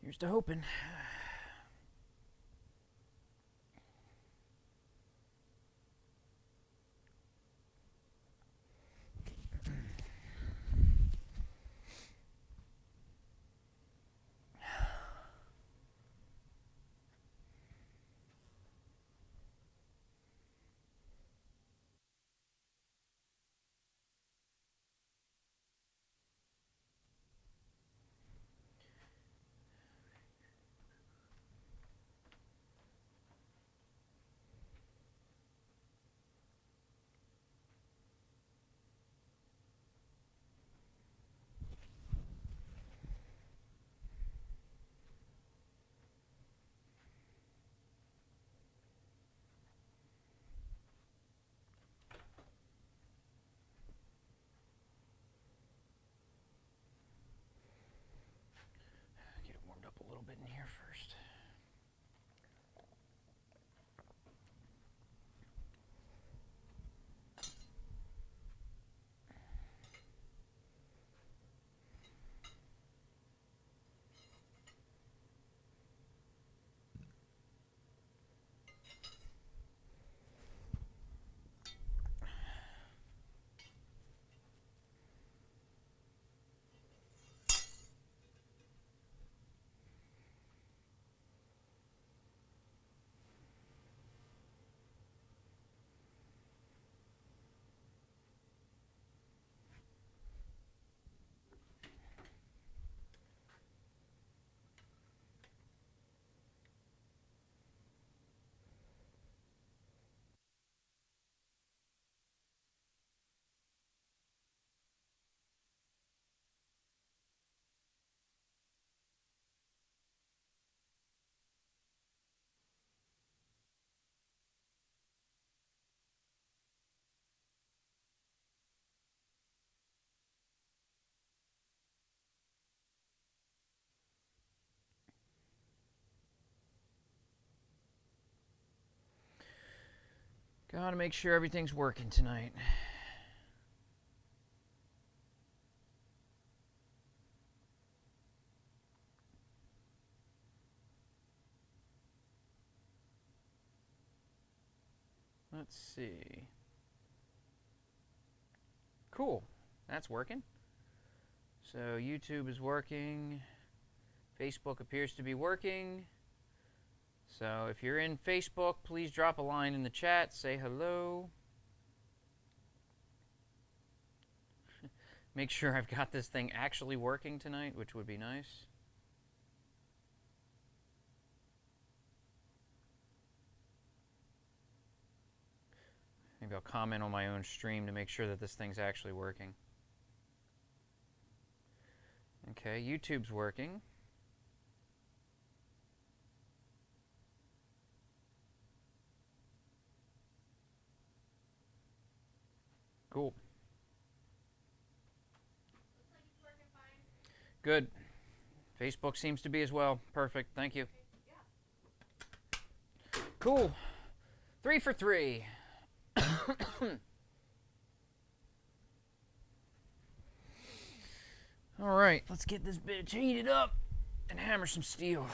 Here's to hoping. Get it warmed up a little bit in here first. Gotta make sure everything's working tonight. Let's see. Cool. That's working. So YouTube is working. Facebook appears to be working. So if you're in Facebook, please drop a line in the chat. Say hello. Make sure I've got this thing actually working tonight, which would be nice. Maybe I'll comment on my own stream to make sure that this thing's actually working. Okay, YouTube's working. Cool. Looks like it's working fine. Good. Facebook seems to be as well. Perfect. Thank you. Yeah. Cool. 3 for 3. All right, let's get this bitch heated up and hammer some steel.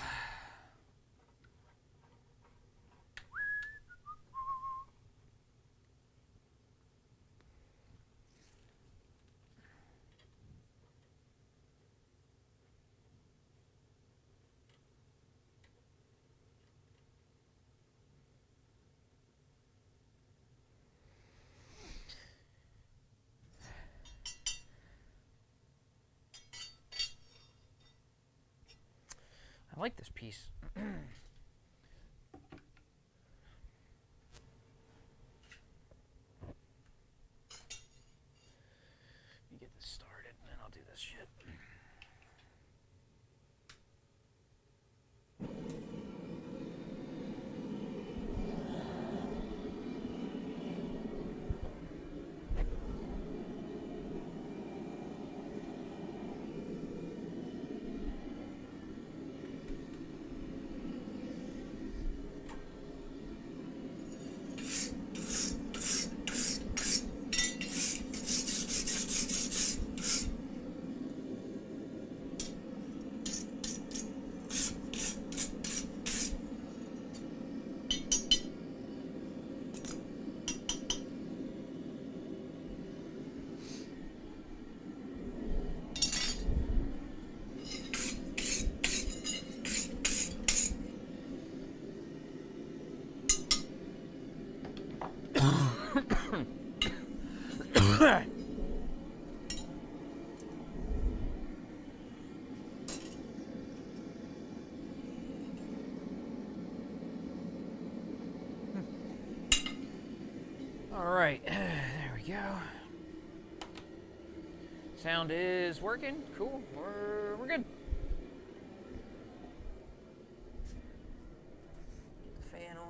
I like this piece. Let me get this started, and then I'll do this shit. All right, there we go. Sound is working. Cool. We're good. Get the fan on.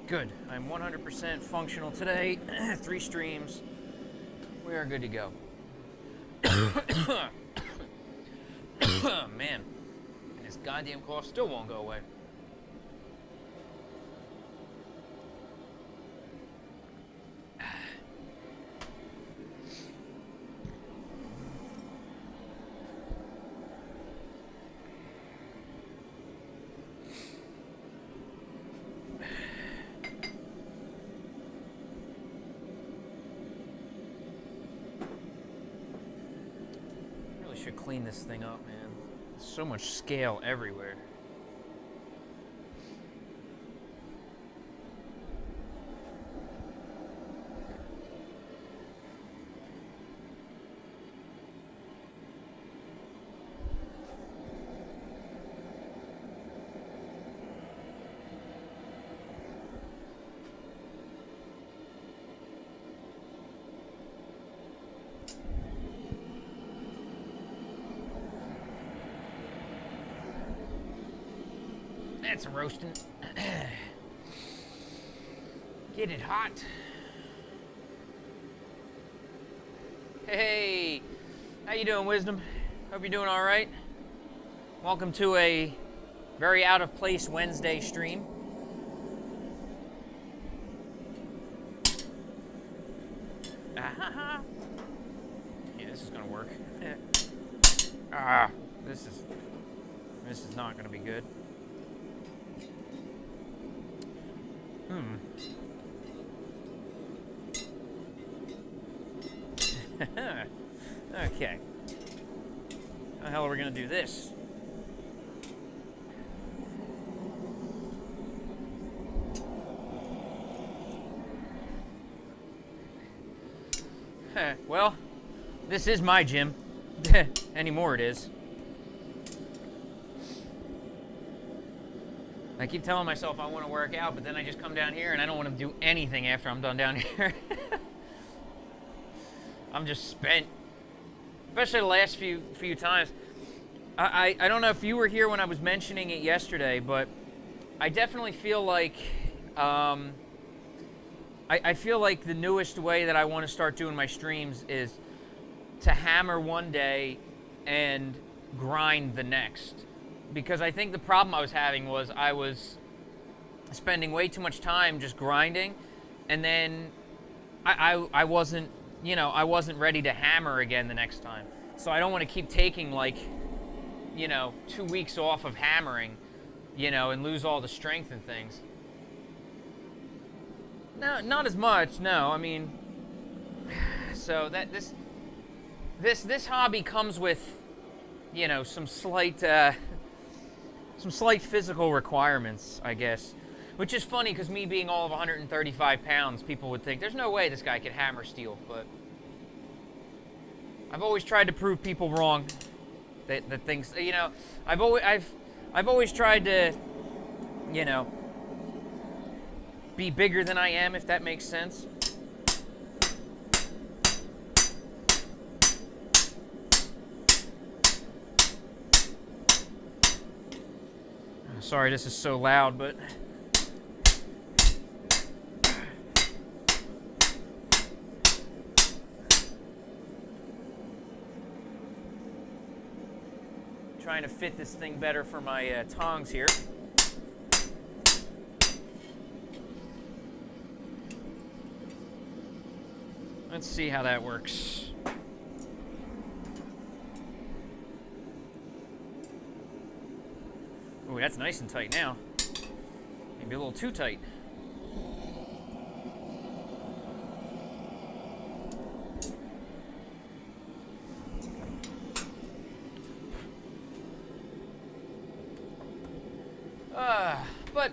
Good. I'm 100% functional today. 3 streams. We are good to go. Man, and this goddamn cough still won't go away. Should clean this thing up, man. There's so much scale everywhere. That's a roasting. Get it hot. Hey, how you doing, Wisdom? Hope you're doing all right. Welcome to a very out of place Wednesday stream. Ah, yeah, this is gonna work. This is not gonna be good. Okay. How the hell are we gonna do this? Well, this is my gym. Anymore it is. I keep telling myself I want to work out, but then I just come down here and I don't want to do anything after I'm done down here. I'm just spent. Especially the last few times. I don't know if you were here when I was mentioning it yesterday, but I definitely feel like I feel like the newest way that I want to start doing my streams is to hammer one day and grind the next. Because I think the problem I was having was I was spending way too much time just grinding, and then I wasn't, you know, I wasn't ready to hammer again the next time. So I don't want to keep taking, like, you know, 2 weeks off of hammering, you know, and lose all the strength and things. No, not as much. No, I mean, so that this hobby comes with, you know, some slight some slight physical requirements, I guess. Which is funny because me being all of 135 pounds, people would think there's no way this guy could hammer steel. But I've always tried to prove people wrong. That things, you know, I've always tried to, you know, be bigger than I am, if that makes sense. Sorry, this is so loud, but trying to fit this thing better for my tongs here. Let's see how that works. Ooh, that's nice and tight now. Maybe a little too tight. But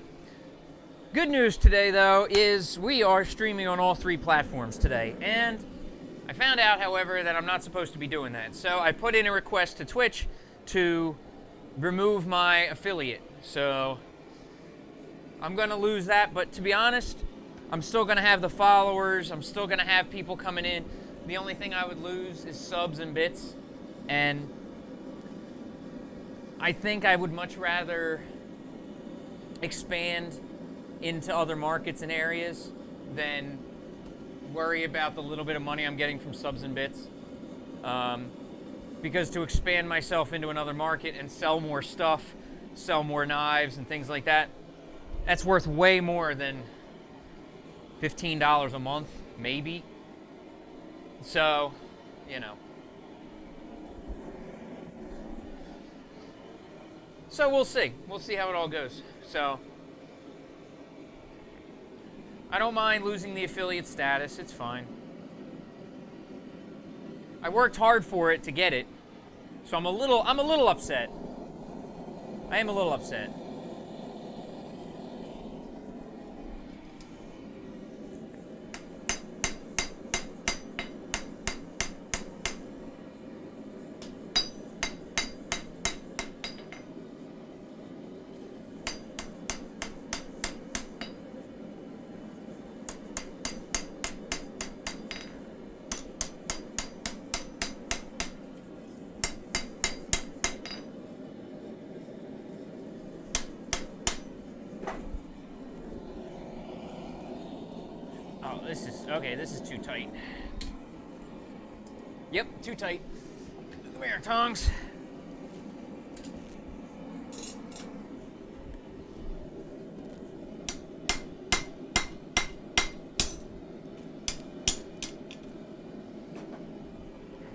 good news today, though, is we are streaming on all 3 platforms today. And I found out, however, that I'm not supposed to be doing that. So I put in a request to Twitch to remove my affiliate. So I'm going to lose that. But to be honest, I'm still going to have the followers. I'm still going to have people coming in. The only thing I would lose is subs and bits. And I think I would much rather expand into other markets and areas than worry about the little bit of money I'm getting from subs and bits. Because to expand myself into another market and sell more stuff, sell more knives and things like that, that's worth way more than $15 a month, maybe. So, you know. So we'll see. We'll see how it all goes. So, I don't mind losing the affiliate status. It's fine. I worked hard for it to get it, so I'm a little upset. I am a little upset. This is too tight. Yep, too tight. Come here, tongs.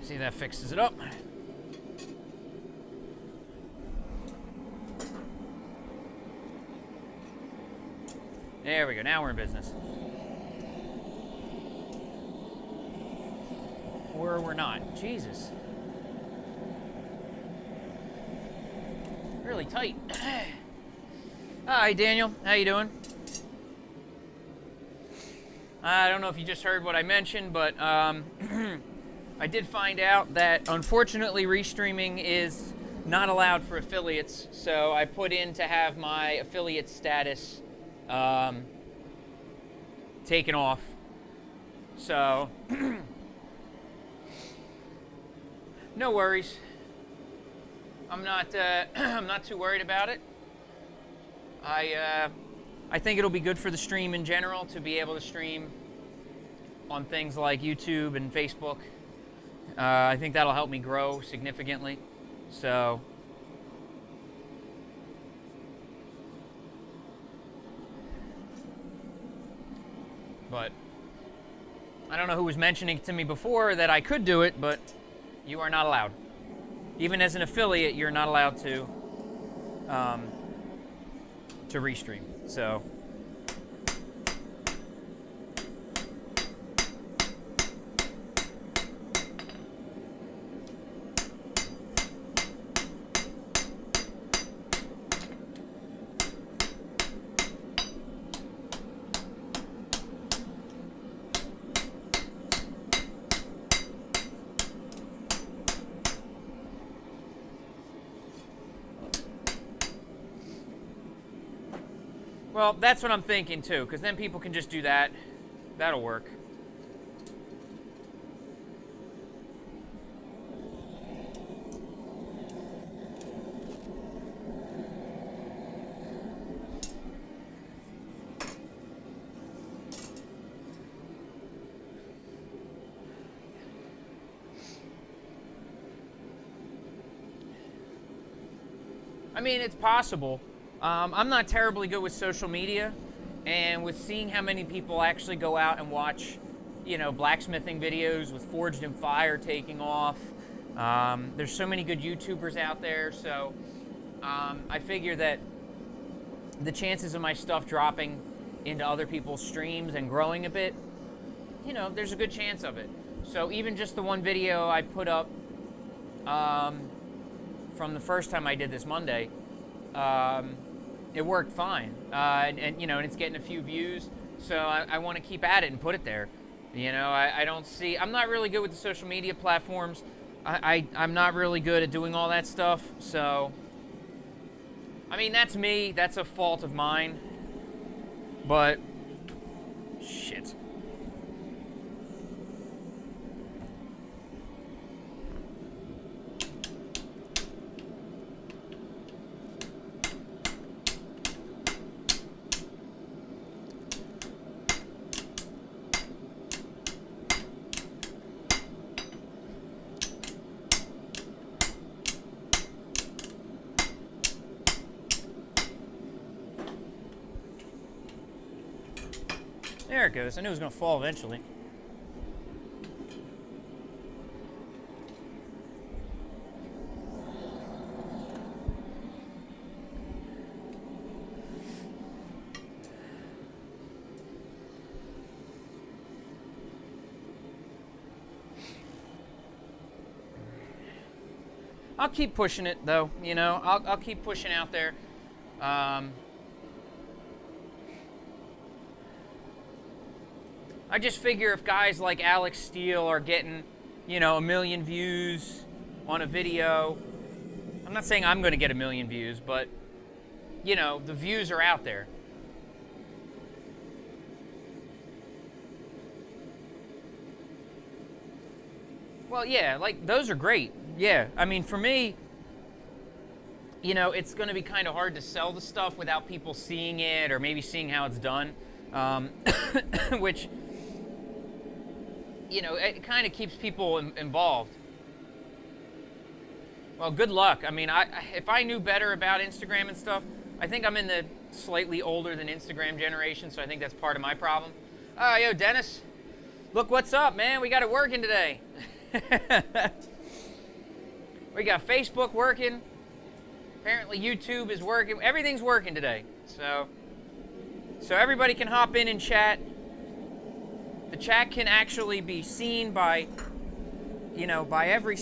See, that fixes it up. There we go, now we're in business. Or we're not. Jesus. Really tight. Hi, Daniel. How you doing? I don't know if you just heard what I mentioned, but I did find out that unfortunately Restreaming is not allowed for affiliates, so I put in to have my affiliate status taken off. So no worries. I'm not too worried about it. I think it'll be good for the stream in general to be able to stream on things like YouTube and Facebook. I think that'll help me grow significantly. So but I don't know who was mentioning to me before that I could do it, but you are not allowed. Even as an affiliate, you're not allowed to restream. So Well, that's what I'm thinking too, because then people can just do that. That'll work. I mean, it's possible. I'm not terribly good with social media, and with seeing how many people actually go out and watch, blacksmithing videos with Forged in Fire taking off. There's so many good YouTubers out there, so I figure that the chances of my stuff dropping into other people's streams and growing a bit, there's a good chance of it. So even just the one video I put up from the first time I did this Monday, it worked fine, and it's getting a few views. So I want to keep at it and put it there. I don't see. I'm not really good with the social media platforms. I'm not really good at doing all that stuff. So, I mean, that's me. That's a fault of mine. But shit. There it goes. I knew it was going to fall eventually. I'll keep pushing it, though. I'll keep pushing out there. I just figure if guys like Alex Steele are getting, 1 million views on a video, I'm not saying I'm going to get 1 million views, but, the views are out there. Well, yeah, like, those are great. Yeah, I mean, for me, it's going to be kind of hard to sell the stuff without people seeing it or maybe seeing how it's done, which... it kind of keeps people involved. Well, good luck. I mean, if I knew better about Instagram and stuff, I think I'm in the slightly older than Instagram generation, so I think that's part of my problem. Yo, Dennis, look what's up, man. We got it working today. We got Facebook working. Apparently YouTube is working. Everything's working today. So everybody can hop in and chat. The chat can actually be seen by every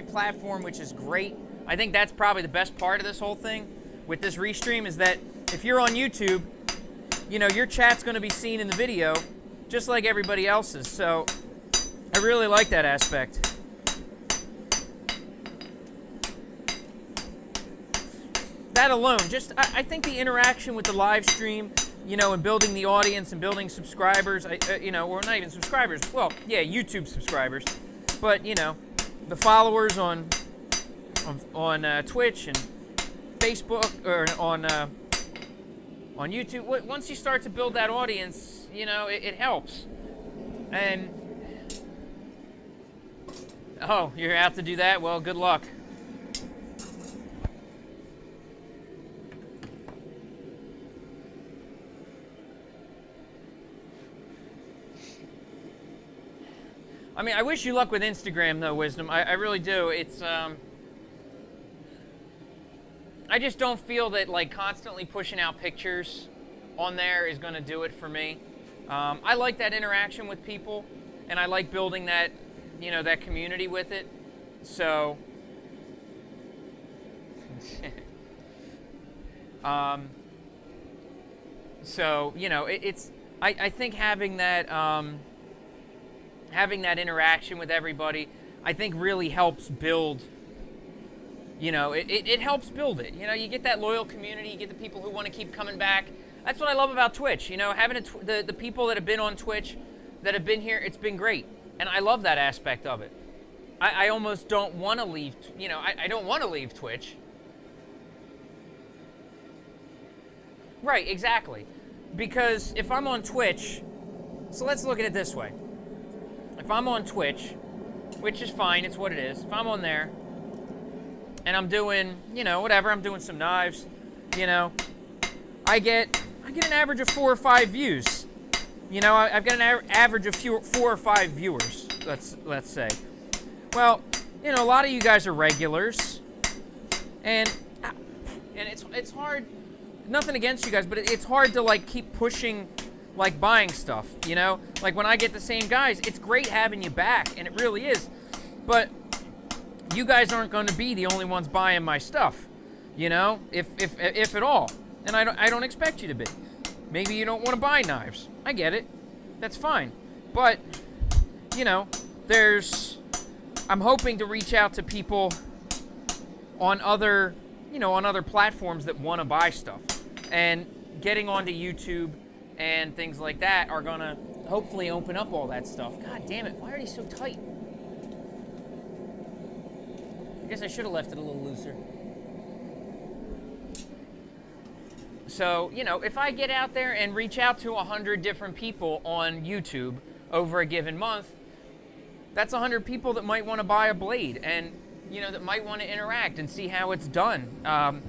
platform, which is great. I think that's probably the best part of this whole thing with this restream is that if you're on YouTube, your chat's going to be seen in the video just like everybody else's. So I really like that aspect. That alone, I think the interaction with the live stream, and building the audience and building subscribers, or not even subscribers. Well, yeah, YouTube subscribers, but the followers on Twitch and Facebook or on YouTube. Once you start to build that audience, it helps. And oh, you're out to do that? Well, good luck. I mean, I wish you luck with Instagram, though, Wisdom. I really do. It's, I just don't feel that, like, constantly pushing out pictures on there is going to do it for me. I like that interaction with people, and I like building that, that community with it. So, it's, I think having that, interaction with everybody, I think really helps build, it helps build it. You get that loyal community, you get the people who want to keep coming back. That's what I love about Twitch. You know, having the people that have been on Twitch, that have been here, it's been great. And I love that aspect of it. I almost don't want to leave, you know, I don't want to leave Twitch. Right, exactly. Because if I'm on Twitch, so let's look at it this way. If I'm on Twitch, which is fine, it's what it is. If I'm on there, and I'm doing, you know, whatever, I'm doing some knives, you know, I get an average of 4 or 5 views. You know, I've got an average of 4 or 5 viewers, let's say. Well, you know, a lot of you guys are regulars, and it's hard. Nothing against you guys, but it's hard to like keep pushing, like buying stuff. You know, like when I get the same guys, it's great having you back, and it really is. But you guys aren't going to be the only ones buying my stuff. You know, if at all, and I don't expect you to be. Maybe you don't want to buy knives. I get it. That's fine. But you know, I'm hoping to reach out to people on other, you know, on other platforms that want to buy stuff. And getting onto YouTube and things like that are going to hopefully open up all that stuff. God damn it, why are these so tight? I guess I should have left it a little looser. So, you know, if I get out there and reach out to 100 different people on YouTube over a given month, that's 100 people that might want to buy a blade and, you know, that might want to interact and see how it's done.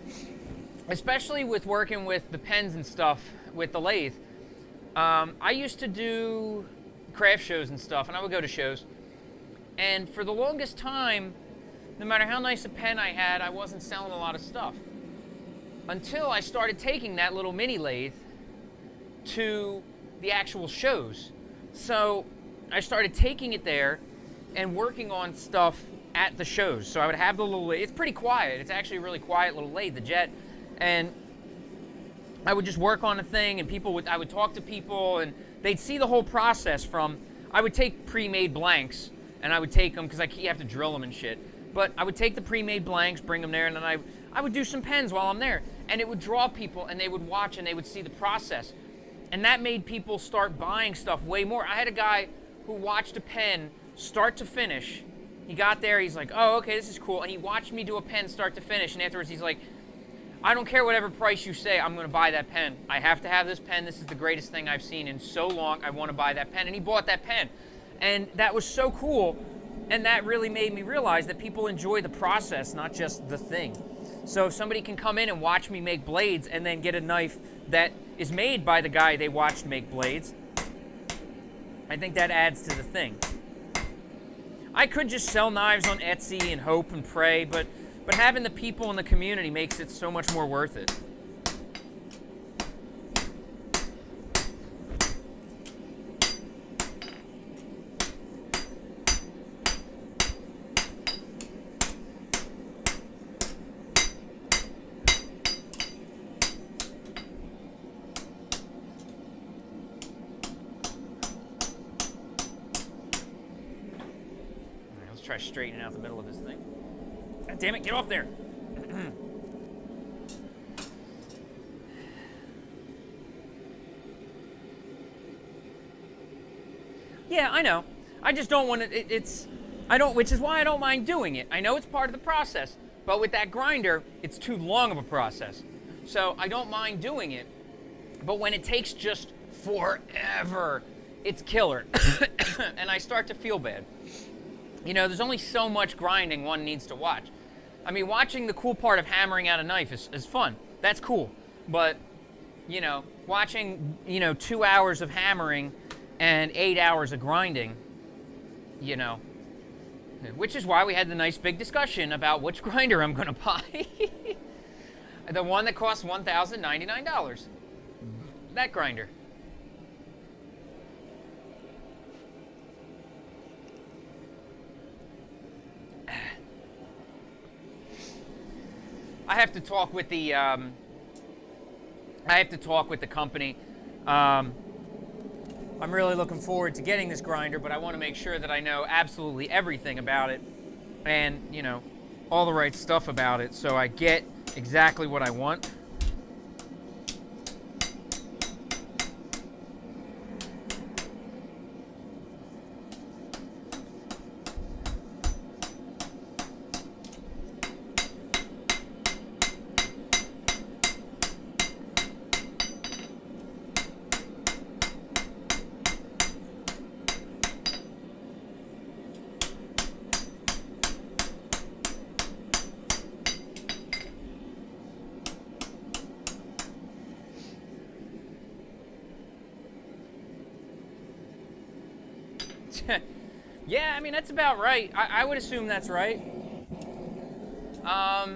Especially with working with the pens and stuff with the lathe. I used to do craft shows and stuff, and I would go to shows. And for the longest time, no matter how nice a pen I had, I wasn't selling a lot of stuff. Until I started taking that little mini lathe to the actual shows. So I started taking it there and working on stuff at the shows. So I would have the little lathe. It's pretty quiet. It's actually a really quiet little lathe, the Jet. And I would just work on a thing, and I would talk to people, and they'd see the whole process from, I would take pre-made blanks, and I would take them, because you have to drill them and shit. But I would take the pre-made blanks, bring them there, and then I would do some pens while I'm there. And it would draw people, and they would watch, and they would see the process. And that made people start buying stuff way more. I had a guy who watched a pen start to finish. He got there, he's like, oh, okay, this is cool. And he watched me do a pen start to finish, and afterwards he's like, I don't care whatever price you say, I'm going to buy that pen. I have to have this pen. This is the greatest thing I've seen in so long. I want to buy that pen. And he bought that pen. And that was so cool. And that really made me realize that people enjoy the process, not just the thing. So if somebody can come in and watch me make blades and then get a knife that is made by the guy they watched make blades, I think that adds to the thing. I could just sell knives on Etsy and hope and pray, but having the people in the community makes it so much more worth it. Let's try straightening out the middle of this thing. God damn it, get off there. Yeah, I know. I just don't want to, which is why I don't mind doing it. I know it's part of the process, but with that grinder, it's too long of a process. So I don't mind doing it, but when it takes just forever, it's killer. And I start to feel bad. You know, there's only so much grinding one needs to watch. I mean, watching the cool part of hammering out a knife is fun. That's cool. But, you know, watching, 2 hours of hammering and 8 hours of grinding, which is why we had the nice big discussion about which grinder I'm going to buy. The one that costs $1,099. That grinder. I have to talk with the company. I'm really looking forward to getting this grinder, but I want to make sure that I know absolutely everything about it and, all the right stuff about it so I get exactly what I want. Yeah, I mean, that's about right. I would assume that's right. I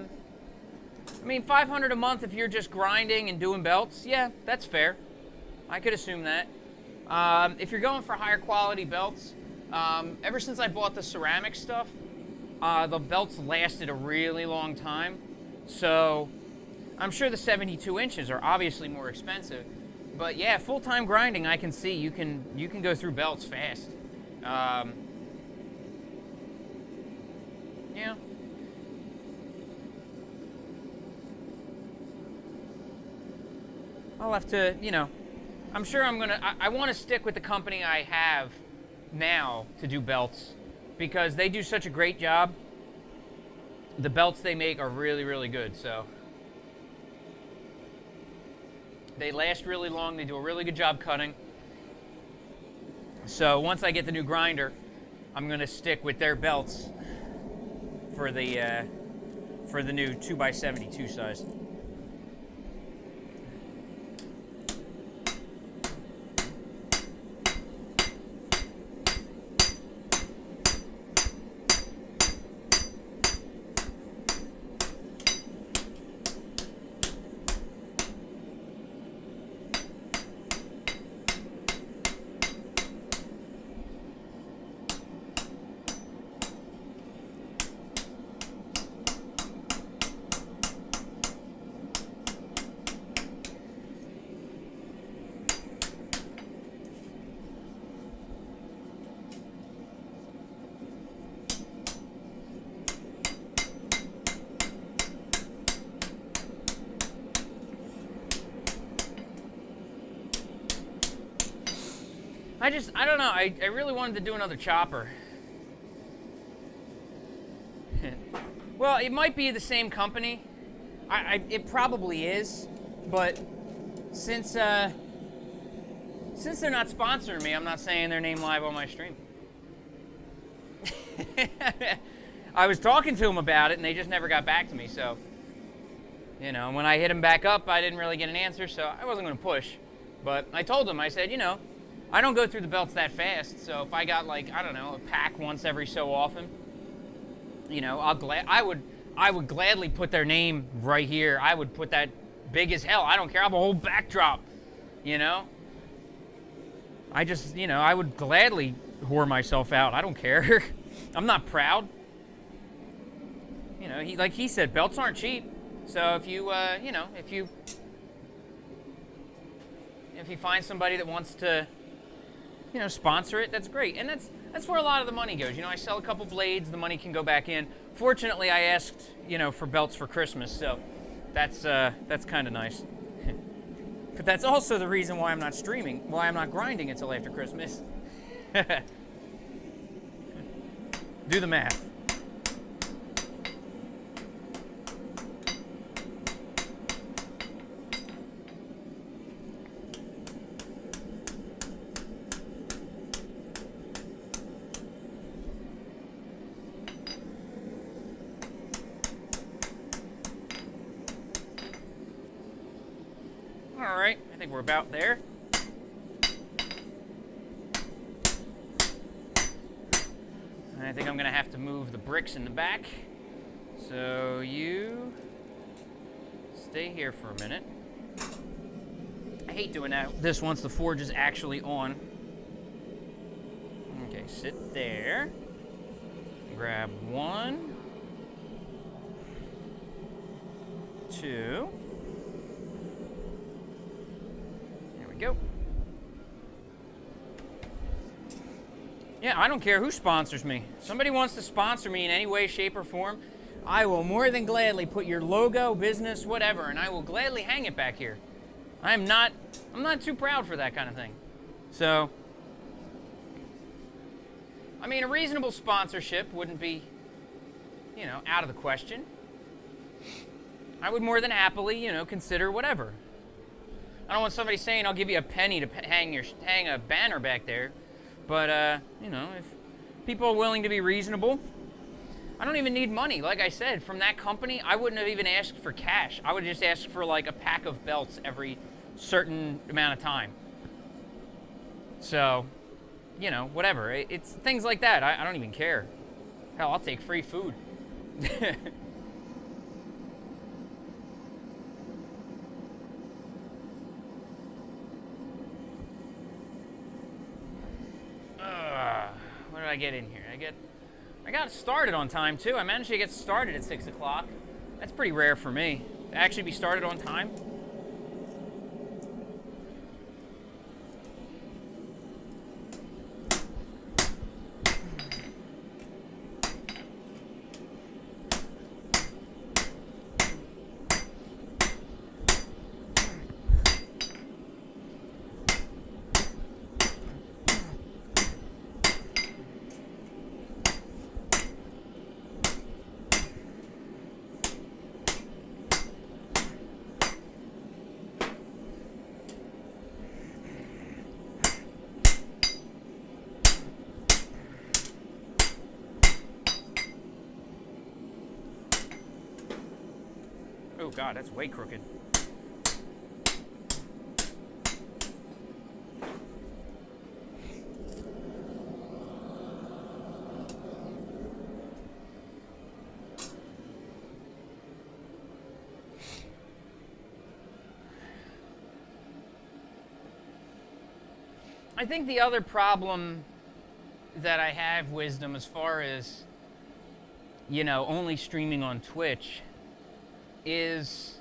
mean, 500 a month if you're just grinding and doing belts, yeah, that's fair. I could assume that. If you're going for higher quality belts, ever since I bought the ceramic stuff, the belts lasted a really long time. So I'm sure the 72 inches are obviously more expensive. But yeah, full-time grinding, I can see you can go through belts fast. Yeah. I'll have to, I'm sure I want to stick with the company I have now to do belts because they do such a great job. The belts they make are really, really good, so. They last really long, they do a really good job cutting. So once I get the new grinder, I'm gonna stick with their belts for the new 2x72 size. I don't know, I really wanted to do another chopper. Well, it might be the same company. It probably is, but since they're not sponsoring me, I'm not saying their name live on my stream. I was talking to them about it, and they just never got back to me, so, when I hit them back up, I didn't really get an answer, so I wasn't going to push. But I told them, I said, I don't go through the belts that fast, so if I got a pack once every so often, I would gladly put their name right here. I would put that big as hell. I don't care. I have a whole backdrop, I just, I would gladly whore myself out. I don't care. I'm not proud. Like he said, belts aren't cheap. So if you, if you find somebody that wants to, sponsor it, that's great. And that's where a lot of the money goes. I sell a couple blades, the money can go back in. Fortunately, I asked, for belts for Christmas, so that's kind of nice. But that's also the reason why I'm not streaming, why I'm not grinding until after Christmas. Do the math. All right, I think we're about there. I think I'm gonna have to move the bricks in the back. So you stay here for a minute. I hate doing this once the forge is actually on. Okay, sit there. Grab 1, 2. There we go. Yeah, I don't care who sponsors me. If somebody wants to sponsor me in any way, shape, or form, I will more than gladly put your logo, business, whatever, and I will gladly hang it back here. I'm not too proud for that kind of thing. So, I mean, a reasonable sponsorship wouldn't be, out of the question. I would more than happily, consider whatever. I don't want somebody saying, I'll give you a penny to hang a banner back there. But, if people are willing to be reasonable, I don't even need money. Like I said, from that company, I wouldn't have even asked for cash. I would just ask for like a pack of belts every certain amount of time. So, you know, whatever. It's things like that. I don't even care. Hell, I'll take free food. What did I get in here? I got started on time too. I managed to get started at 6 o'clock. That's pretty rare for me to actually be started on time. Oh God, that's way crooked. I think the other problem that I have, Wisdom, as far as, you know, only streaming on Twitch, is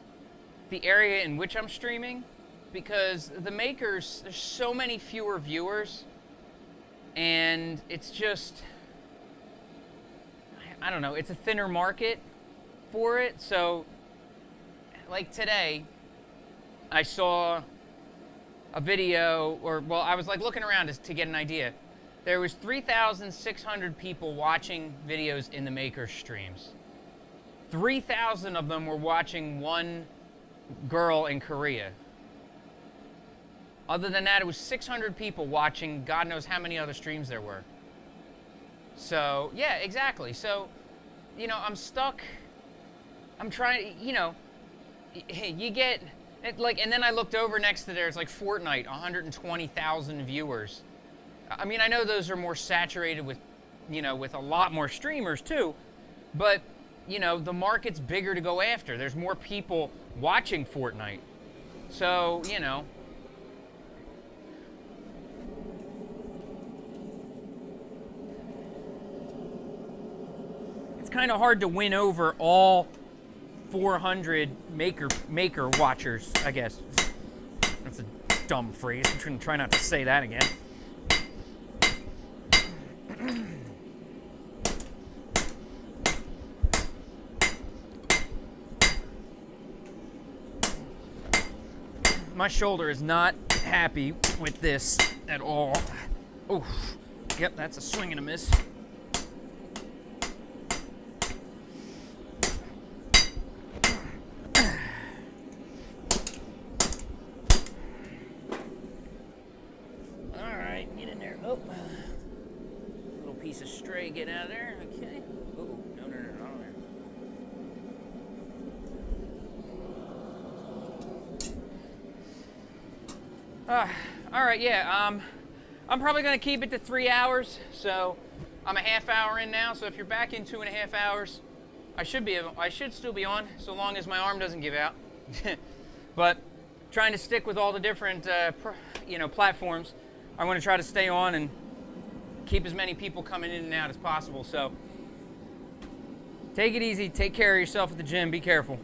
the area in which I'm streaming, because the makers, there's so many fewer viewers, and it's just, I don't know, it's a thinner market for it. So like today I saw a video, or well, I was like looking around to get an idea. There was 3,600 people watching videos in the maker streams. 3,000 of them were watching one girl in Korea. Other than that, it was 600 people watching God knows how many other streams there were. So, yeah, exactly. So, you know, I'm stuck. I'm trying, you know, you get, like, and then I looked over next to there, it's like Fortnite, 120,000 viewers. I mean, I know those are more saturated with, you know, with a lot more streamers too, but, you know, the market's bigger to go after. There's more people watching Fortnite. So, you know. It's kind of hard to win over all 400 maker watchers, I guess. That's a dumb phrase. I'm trying to try not to say that again. My shoulder is not happy with this at all. Oh, yep, that's a swing and a miss. All right, get in there. Oh, little piece of stray, get out of there. Okay. Oh, no, not there. All right, yeah. I'm probably gonna keep it to 3 hours. So I'm a half hour in now. So if you're back in 2.5 hours, I should still be on, so long as my arm doesn't give out. But trying to stick with all the different, you know, platforms. I want to try to stay on and keep as many people coming in and out as possible. So take it easy. Take care of yourself at the gym. Be careful.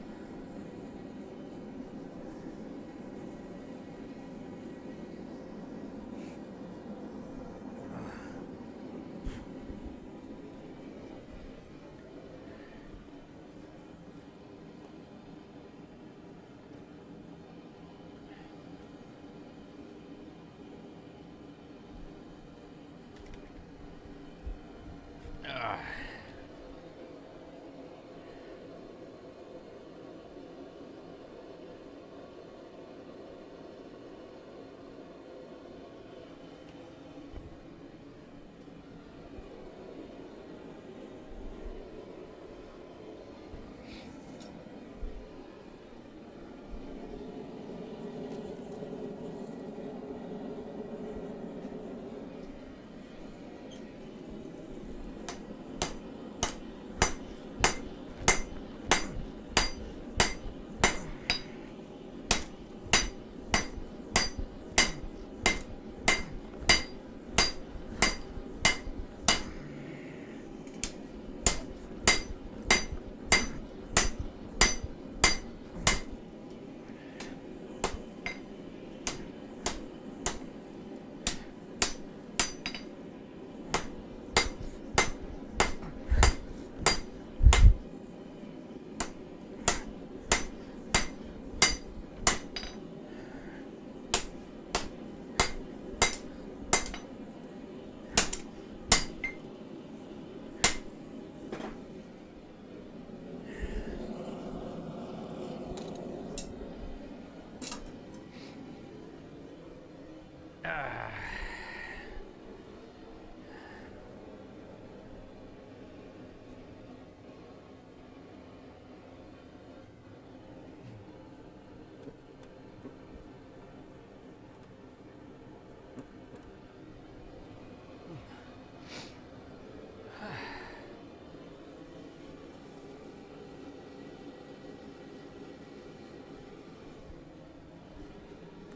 I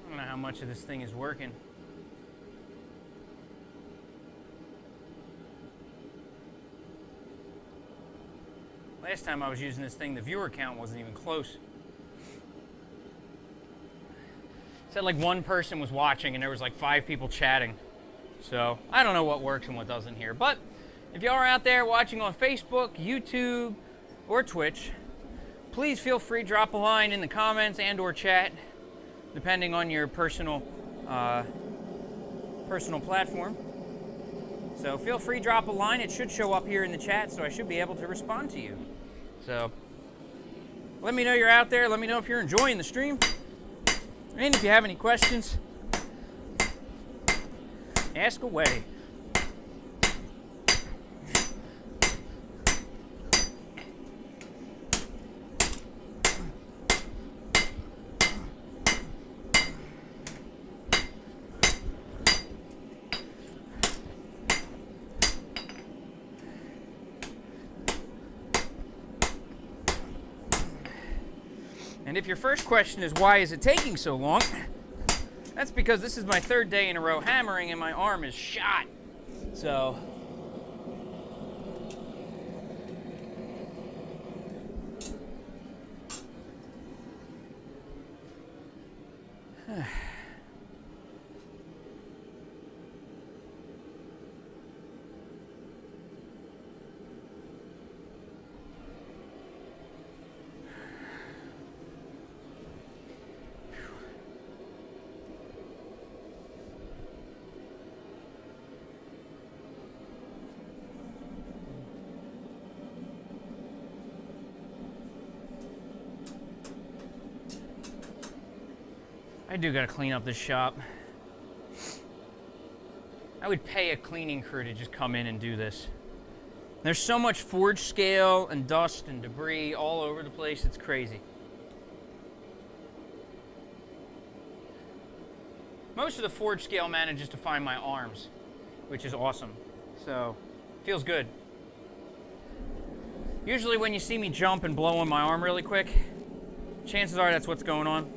don't know how much of this thing is working. Last time I was using this thing, the viewer count wasn't even close. It said like one person was watching and there was like 5 people chatting. So I don't know what works and what doesn't here. But if y'all are out there watching on Facebook, YouTube, or Twitch, please feel free to drop a line in the comments and or chat, depending on your personal platform. So feel free to drop a line. It should show up here in the chat, so I should be able to respond to you. So let me know you're out there. Let me know if you're enjoying the stream. And if you have any questions, ask away. And if your first question is why is it taking so long, that's because this is my 3rd day in a row hammering and my arm is shot. So I do gotta clean up this shop. I would pay a cleaning crew to just come in and do this. There's so much forge scale and dust and debris all over the place, it's crazy. Most of the forge scale manages to find my arms, which is awesome. So, feels good. Usually when you see me jump and blow on my arm really quick, chances are that's what's going on.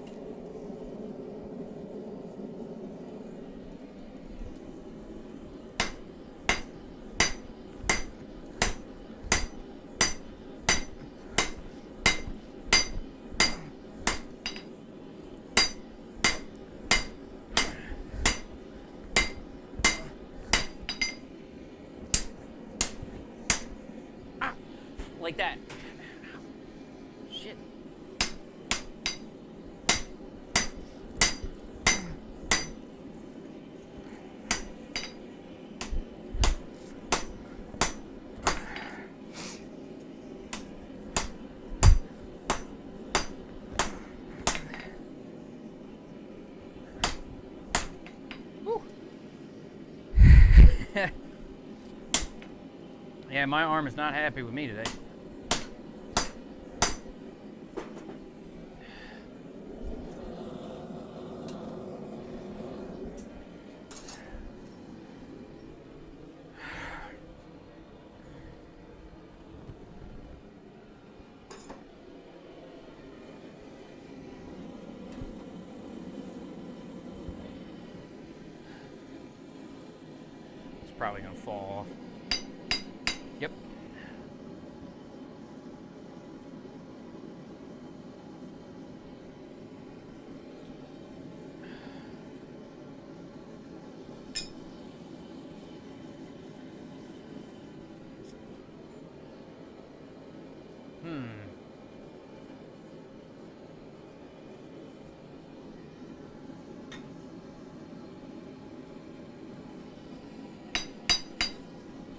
Like that. Shit. Woo. Yeah, my arm is not happy with me today. Probably gonna fall off. Yep.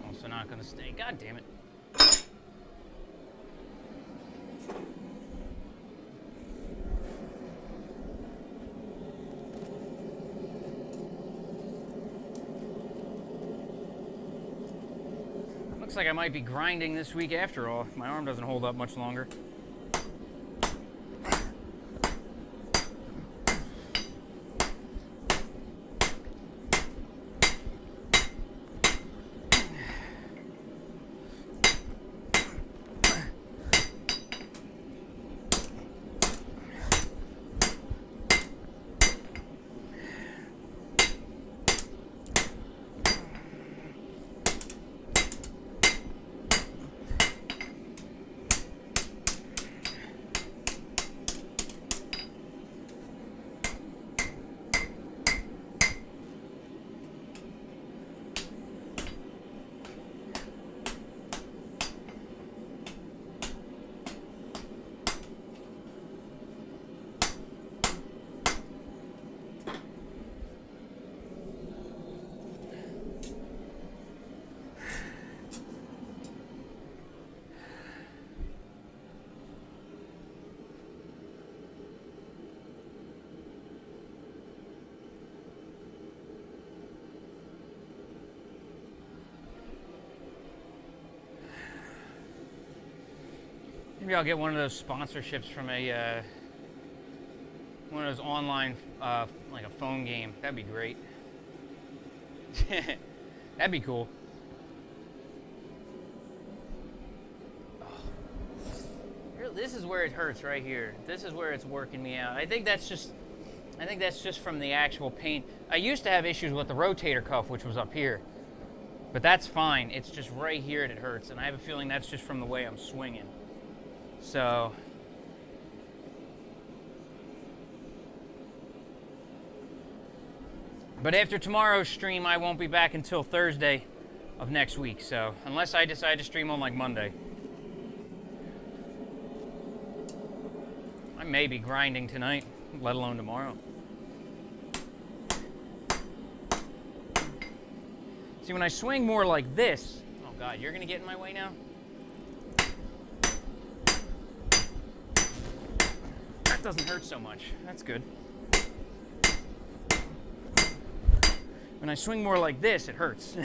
Also not gonna stay. God damn it. Looks like I might be grinding this week after all. My arm doesn't hold up much longer. Maybe I'll get one of those sponsorships from a one of those online like a phone game. That'd be great. That'd be cool. This is where it hurts right here. This is where it's working me out. I think that's just from the actual pain. I used to have issues with the rotator cuff, which was up here, but that's fine. It's just right here that hurts, and I have a feeling that's just from the way I'm swinging. So, but after tomorrow's stream, I won't be back until Thursday of next week. So, unless I decide to stream on like Monday, I may be grinding tonight, let alone tomorrow. See, when I swing more like this, oh God, you're gonna get in my way now? That doesn't hurt so much. That's good. When I swing more like this, it hurts.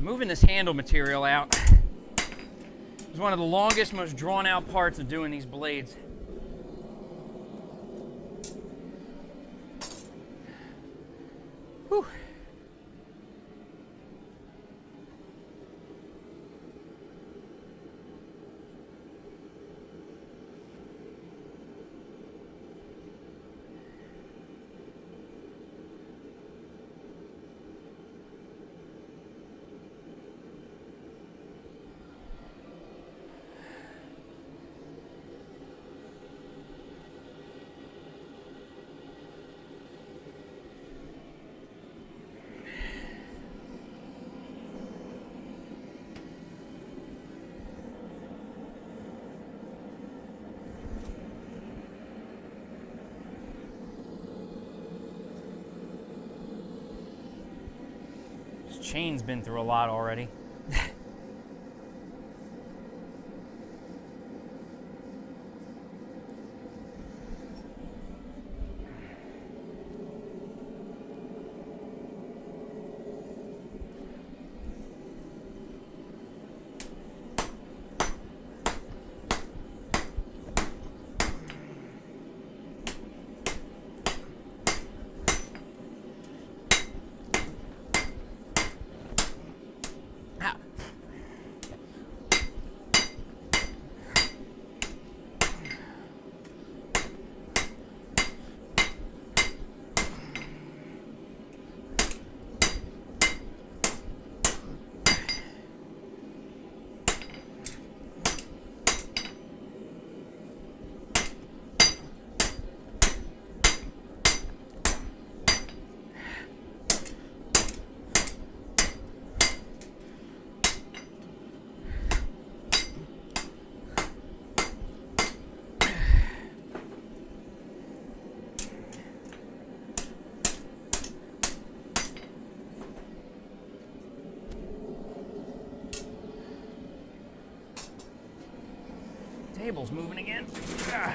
Moving this handle material out is one of the longest, most drawn out parts of doing these blades. Whew. Chain's been through a lot already. Table's moving again. Ah.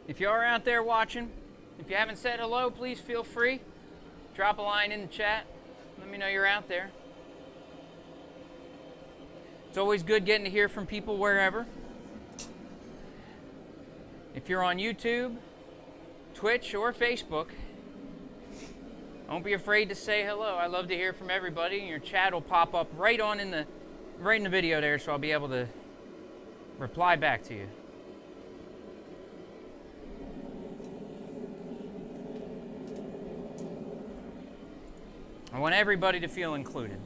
If you are out there watching, if you haven't said hello, please feel free. Drop a line in the chat. Let me know you're out there. It's always good getting to hear from people wherever. If you're on YouTube, Twitch, or Facebook, don't be afraid to say hello. I love to hear from everybody, and your chat will pop up right in the video there, so I'll be able to reply back to you. I want everybody to feel included.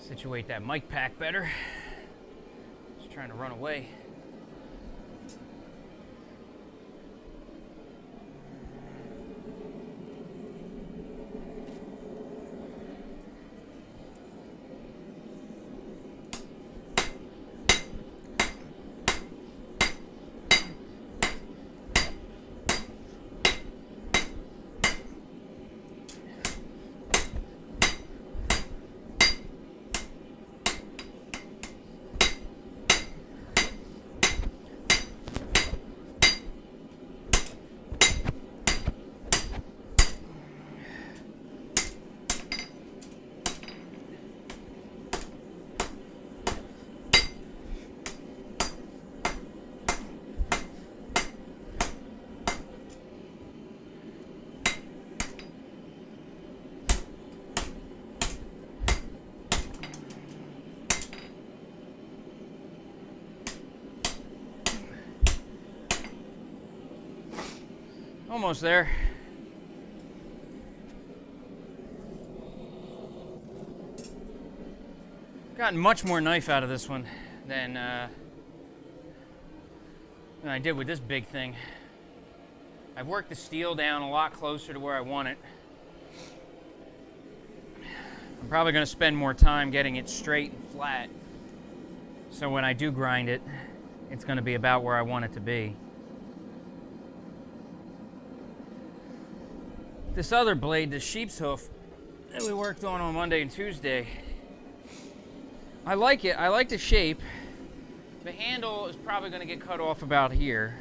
Situate that mic pack better. Just trying to run away. Almost there. Gotten much more knife out of this one than I did with this big thing. I've worked the steel down a lot closer to where I want it. I'm probably going to spend more time getting it straight and flat, so when I do grind it, it's going to be about where I want it to be. This other blade, the sheep's hoof, that we worked on Monday and Tuesday, I like it. I like the shape. The handle is probably going to get cut off about here,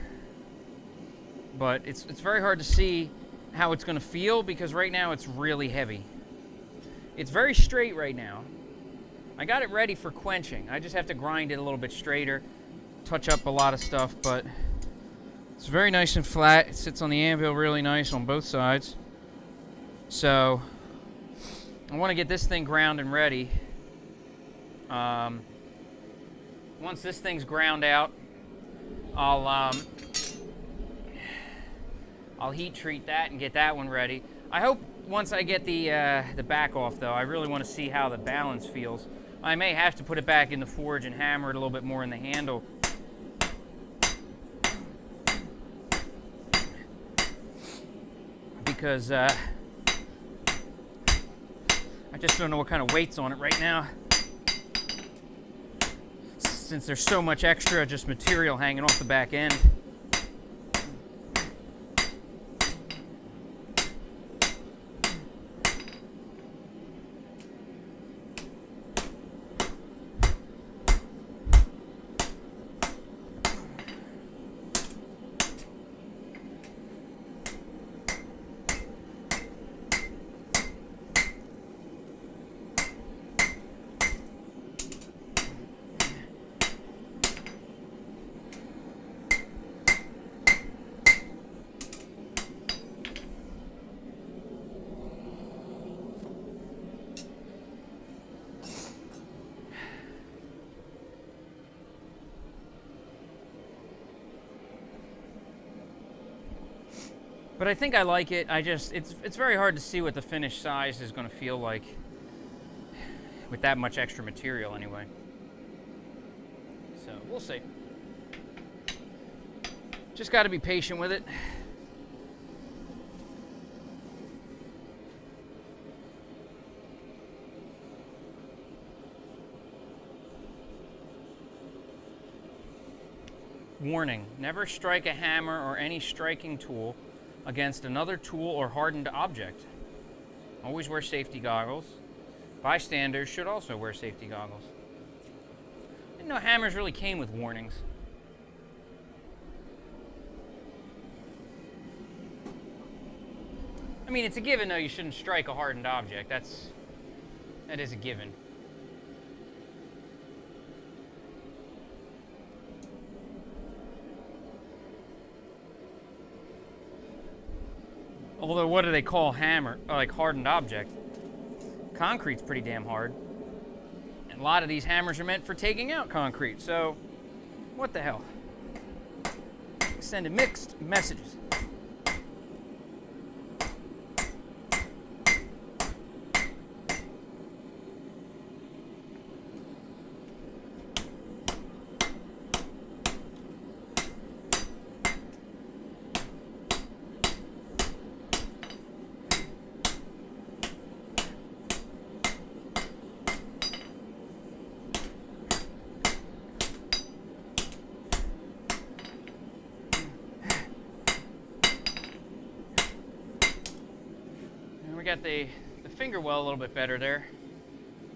but it's very hard to see how it's going to feel because right now it's really heavy. It's very straight right now. I got it ready for quenching. I just have to grind it a little bit straighter, touch up a lot of stuff, but it's very nice and flat. It sits on the anvil really nice on both sides. So I want to get this thing ground and ready. Once this thing's ground out, I'll heat treat that and get that one ready. I hope once I get the back off, though, I really want to see how the balance feels. I may have to put it back in the forge and hammer it a little bit more in the handle. Because I just don't know what kind of weight's on it right now. Since there's so much extra just material hanging off the back end. But I think I like it. It's very hard to see what the finished size is going to feel like with that much extra material anyway. So we'll see. Just got to be patient with it. Warning, never strike a hammer or any striking tool against another tool or hardened object. Always wear safety goggles. Bystanders should also wear safety goggles. Didn't know hammers really came with warnings. I mean, it's a given though, you shouldn't strike a hardened object. That is a given. Although, what do they call hammer, like hardened object? Concrete's pretty damn hard. And a lot of these hammers are meant for taking out concrete, so what the hell? Sending mixed messages. got the finger well a little bit better there.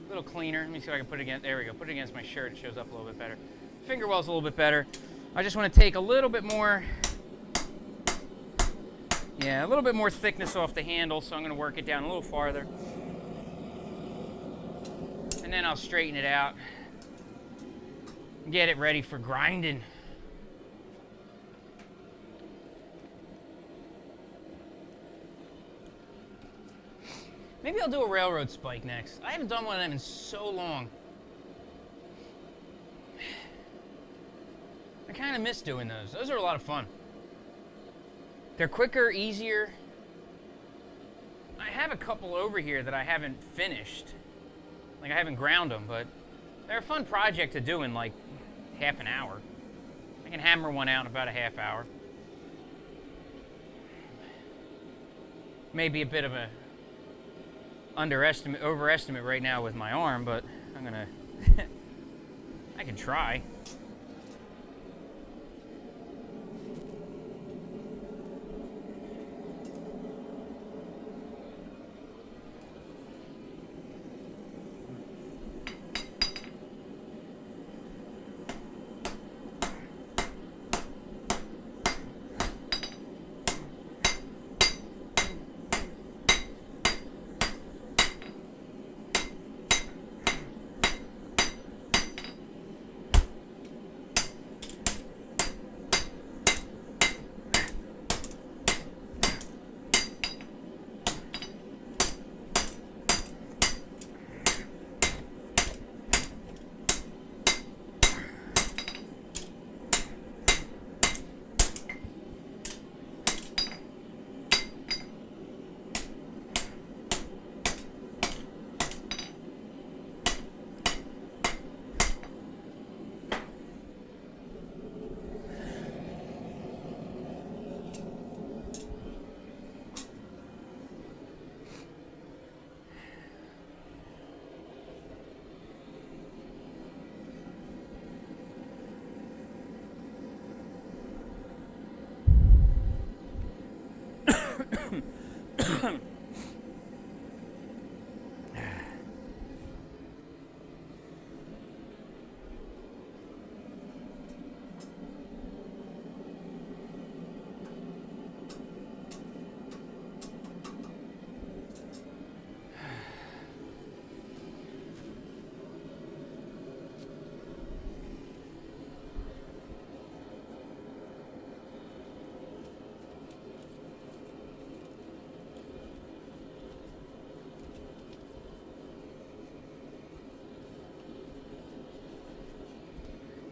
A little cleaner. Let me see if I can put it against. There we go. Put it against my shirt. It shows up a little bit better. Finger well's a little bit better. I just want to take a little bit more. Yeah, a little bit more thickness off the handle, so I'm going to work it down a little farther. And then I'll straighten it out. Get it ready for grinding. Maybe I'll do a railroad spike next. I haven't done one of them in so long. I kind of miss doing those. Those are a lot of fun. They're quicker, easier. I have a couple over here that I haven't finished. Like I haven't ground them, but they're a fun project to do in like half an hour. I can hammer one out in about a half hour. Maybe a bit of a overestimate right now with my arm, but I'm gonna I can try.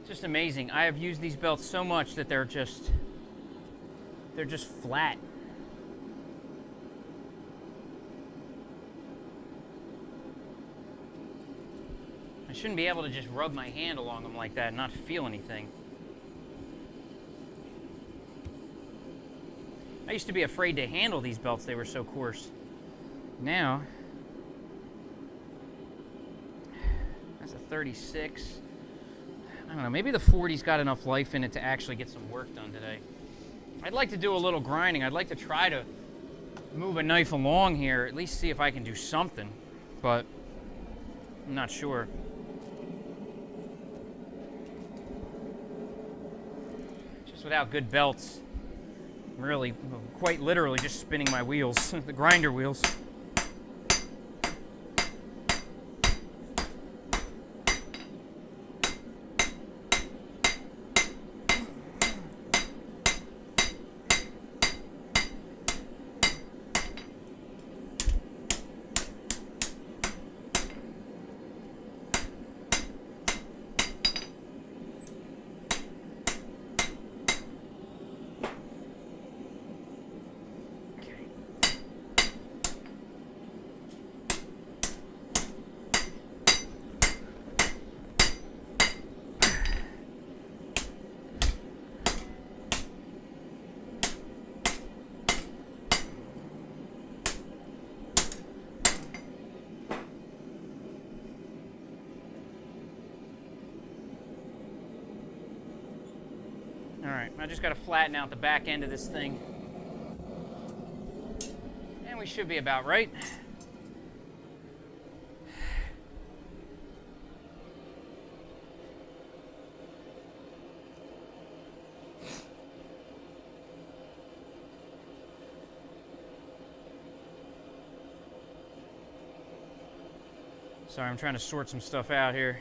Just amazing. I have used these belts so much that they're just flat. I shouldn't be able to just rub my hand along them like that and not feel anything. I used to be afraid to handle these belts. They were so coarse. Now, that's a 36. I don't know, maybe the 40's got enough life in it to actually get some work done today. I'd like to do a little grinding. I'd like to try to move a knife along here, at least see if I can do something, but I'm not sure. Just without good belts, I'm really, quite literally just spinning my wheels, the grinder wheels. Alright, I just got to flatten out the back end of this thing. And we should be about right. Sorry, I'm trying to sort some stuff out here.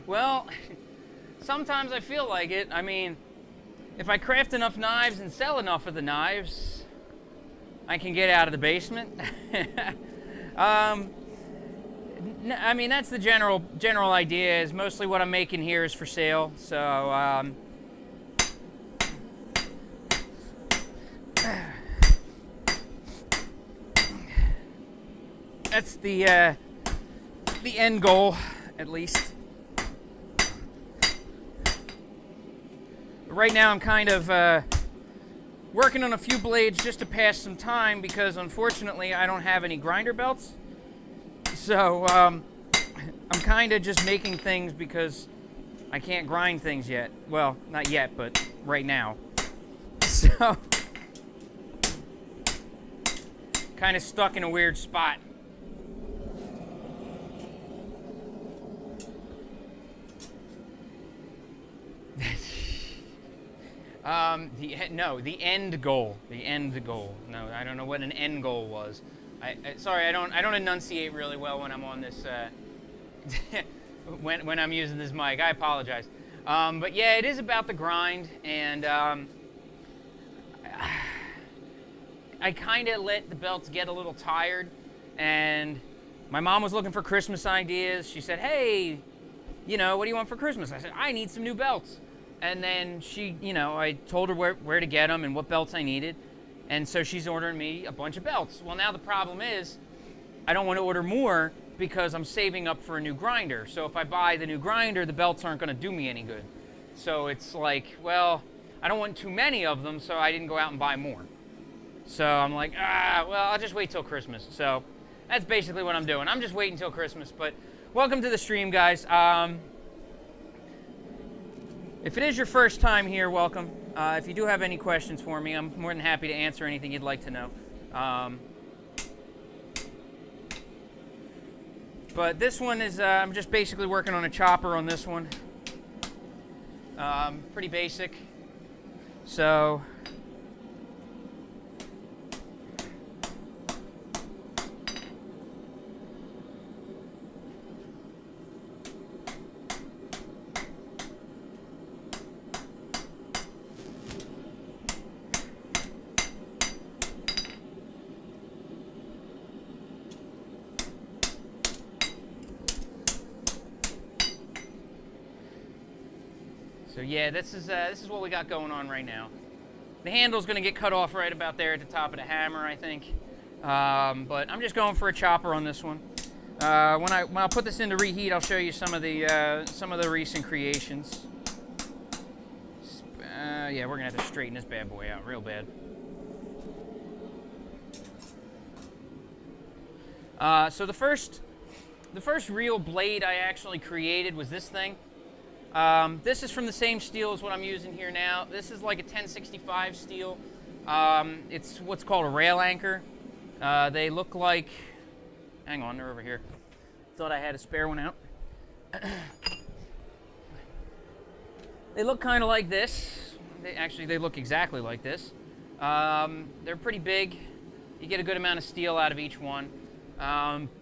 Well, sometimes I feel like it. I mean, if I craft enough knives and sell enough of the knives, I can get out of the basement. I mean, that's the general idea. Is mostly what I'm making here is for sale. So, that's the end goal, at least. Right now, I'm kind of working on a few blades just to pass some time because, unfortunately, I don't have any grinder belts. So, I'm kind of just making things because I can't grind things yet. Well, not yet, but right now. So, kind of stuck in a weird spot. The end goal. The end goal. No, I don't know what an end goal was. Sorry, I don't enunciate really well when I'm on this. when I'm using this mic, I apologize. But yeah, it is about the grind, and I kind of let the belts get a little tired. And my mom was looking for Christmas ideas. She said, "Hey, what do you want for Christmas?" I said, "I need some new belts." And then she, I told her where to get them and what belts I needed. And so she's ordering me a bunch of belts. Well, now the problem is I don't want to order more because I'm saving up for a new grinder. So if I buy the new grinder, the belts aren't going to do me any good. So it's like, well, I don't want too many of them, so I didn't go out and buy more. So I'm like, well, I'll just wait till Christmas. So that's basically what I'm doing. I'm just waiting till Christmas. But welcome to the stream, guys. If it is your first time here, welcome. If you do have any questions for me, I'm more than happy to answer anything you'd like to know. But this one is, I'm just basically working on a chopper on this one. Pretty basic. So, yeah, this is what we got going on right now. The handle's going to get cut off right about there at the top of the hammer, I think. But I'm just going for a chopper on this one. When I put this into reheat, I'll show you some of the recent creations. Yeah, we're gonna have to straighten this bad boy out real bad. So the first real blade I actually created was this thing. This is from the same steel as what I'm using here now. This is like a 1065 steel. It's what's called a rail anchor. They look like, hang on, they're over here. Thought I had a spare one out. They look kind of like this. They look exactly like this. They're pretty big. You get a good amount of steel out of each one.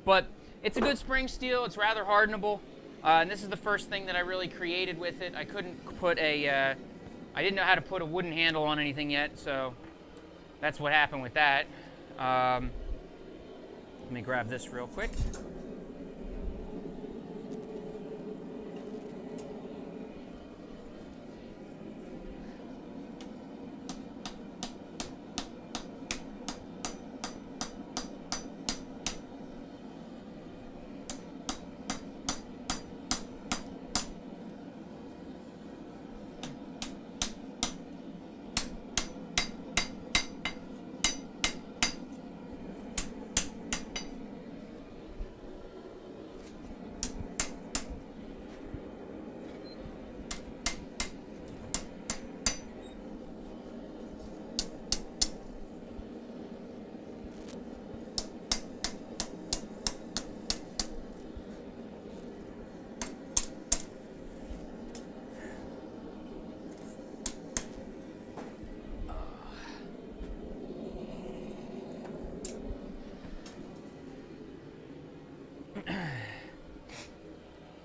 But it's a good spring steel. It's rather hardenable. And this is the first thing that I really created with it. I couldn't put I didn't know how to put a wooden handle on anything yet, so that's what happened with that. Let me grab this real quick.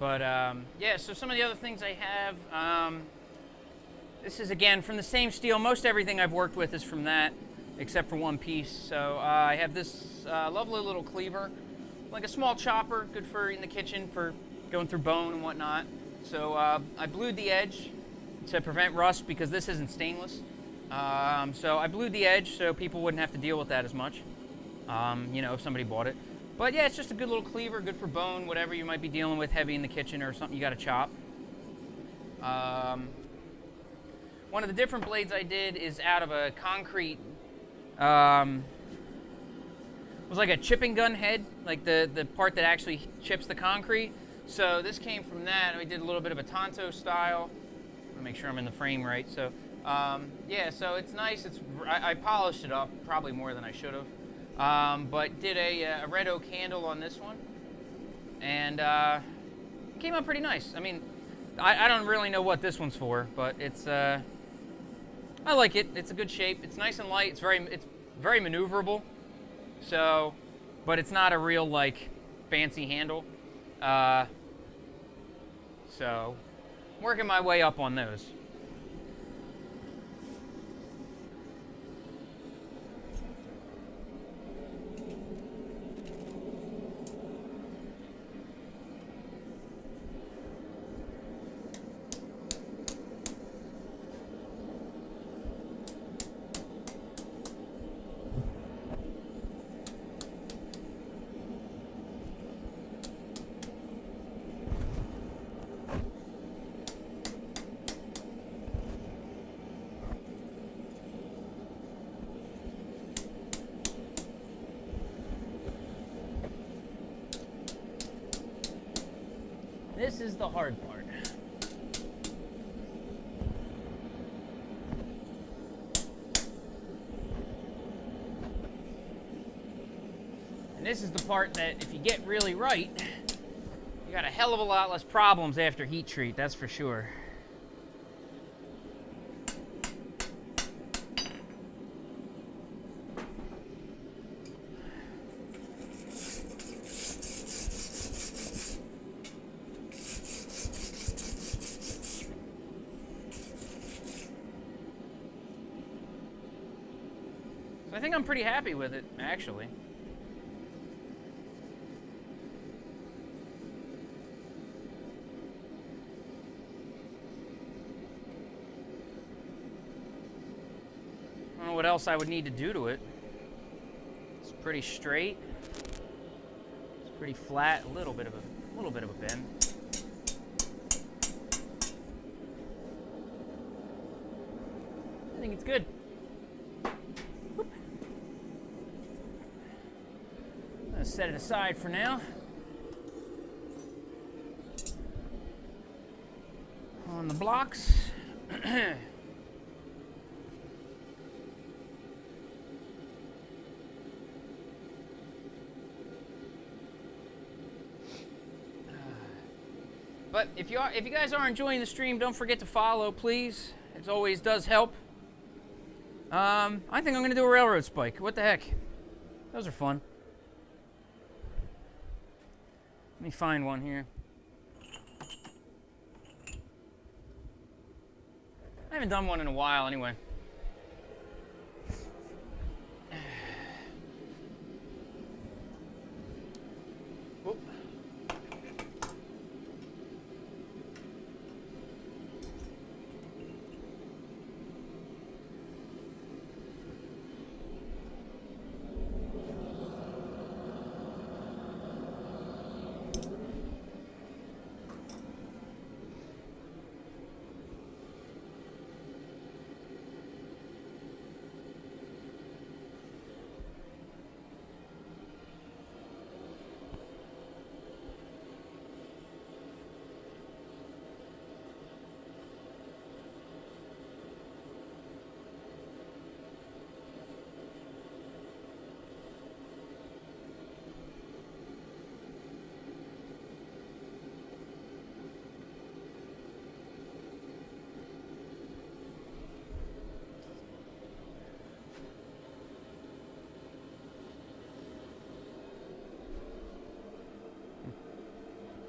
But yeah, so some of the other things I have, this is again from the same steel. Most everything I've worked with is from that, except for one piece. So I have this lovely little cleaver, like a small chopper, good for in the kitchen for going through bone and whatnot. So I blued the edge to prevent rust because this isn't stainless. So I blued the edge so people wouldn't have to deal with that as much, you know, if somebody bought it. But yeah, it's just a good little cleaver, good for bone, whatever you might be dealing with heavy in the kitchen or something you got to chop. One of the different blades I did is out of a concrete, it was like a chipping gun head, like the part that actually chips the concrete. So this came from that, and we did a little bit of a Tonto style. I'm gonna make sure I'm in the frame right. So yeah, so it's nice. I polished it up probably more than I should have. But did a red oak handle on this one, and it came out pretty nice. I mean, I don't really know what this one's for, but it's I like it. It's a good shape. It's nice and light. It's very maneuverable. So, but it's not a real like fancy handle. So, working my way up on those. This is the hard part. And this is the part that if you get really right, you got a hell of a lot less problems after heat treat, that's for sure. I think I'm pretty happy with it, actually. I don't know what else I would need to do to it. It's pretty straight. It's pretty flat, a little bit of a bend. I think it's good. Set it aside for now. On the blocks. But if you guys are enjoying the stream, don't forget to follow, please. It always does help. I think I'm gonna do a railroad spike. What the heck? Those are fun. Let me find one here. I haven't done one in a while anyway. Whoop.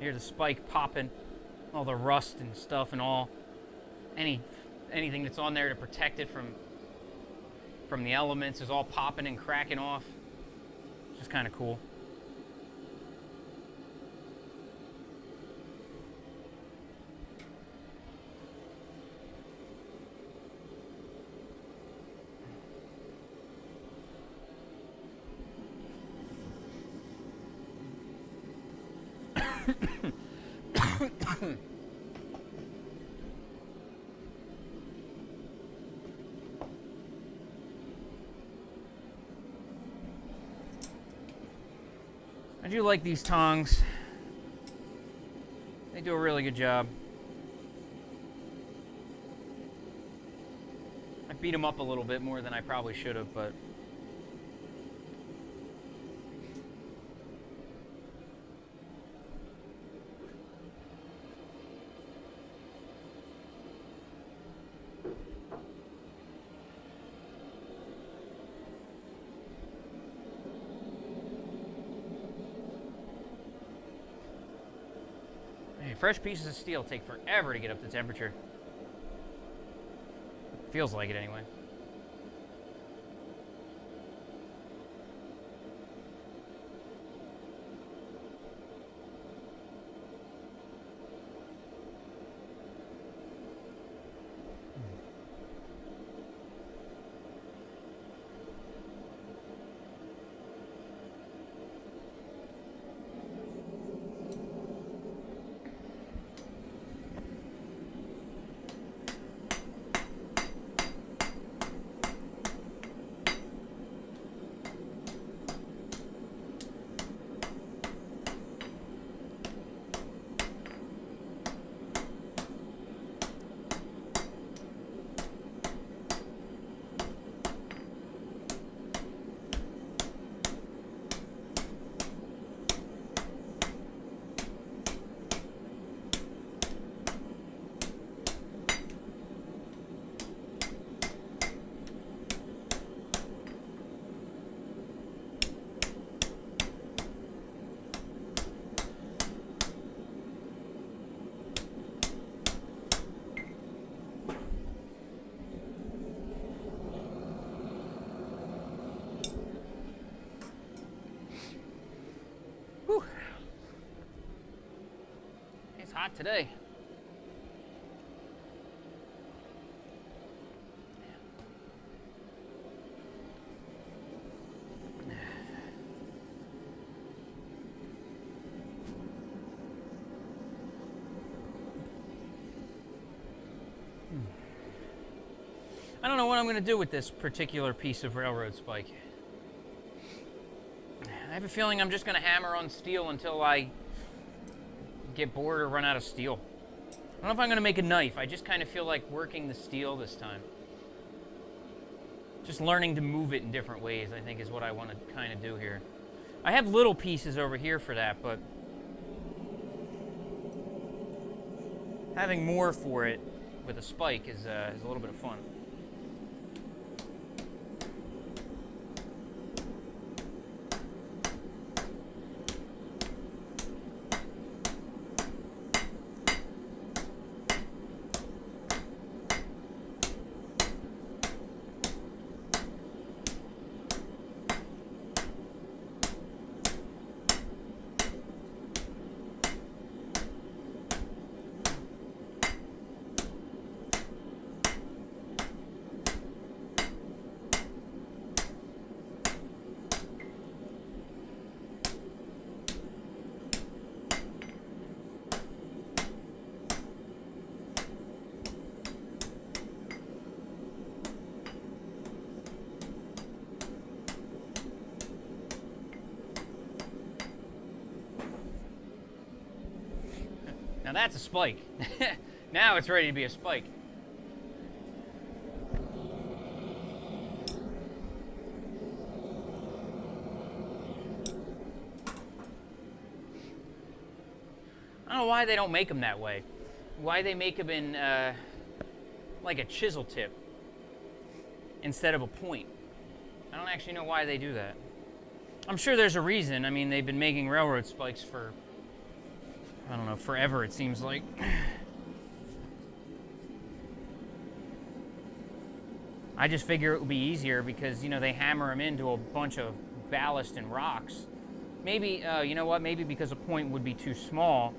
hear the spike popping, all the rust and stuff and all. Anything that's on there to protect it from the elements is all popping and cracking off. It's just kind of cool. I do like these tongs. They do a really good job. I beat them up a little bit more than I probably should have, but fresh pieces of steel take forever to get up to temperature. Feels like it anyway. Whew. It's hot today. I don't know what I'm going to do with this particular piece of railroad spike. I have a feeling I'm just going to hammer on steel until I get bored or run out of steel. I don't know if I'm going to make a knife. I just kind of feel like working the steel this time. Just learning to move it in different ways, I think, is what I want to kind of do here. I have little pieces over here for that, but having more for it with a spike is a little bit of fun. Now that's a spike. Now it's ready to be a spike. I don't know why they don't make them that way. Why they make them in like a chisel tip instead of a point. I don't actually know why they do that. I'm sure there's a reason. I mean, they've been making railroad spikes for I don't know, forever it seems like. I just figure it would be easier because, you know, they hammer them into a bunch of ballast and rocks. Maybe, you know what, maybe because a point would be too small.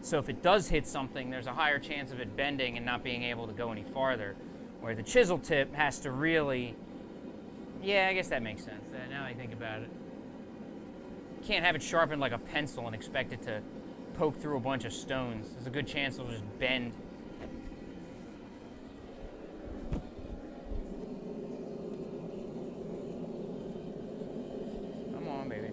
So if it does hit something, there's a higher chance of it bending and not being able to go any farther. Where the chisel tip has to really, yeah, I guess that makes sense. Now I think about it. You can't have it sharpened like a pencil and expect it to poke through a bunch of stones. There's a good chance it'll just bend. Come on, baby.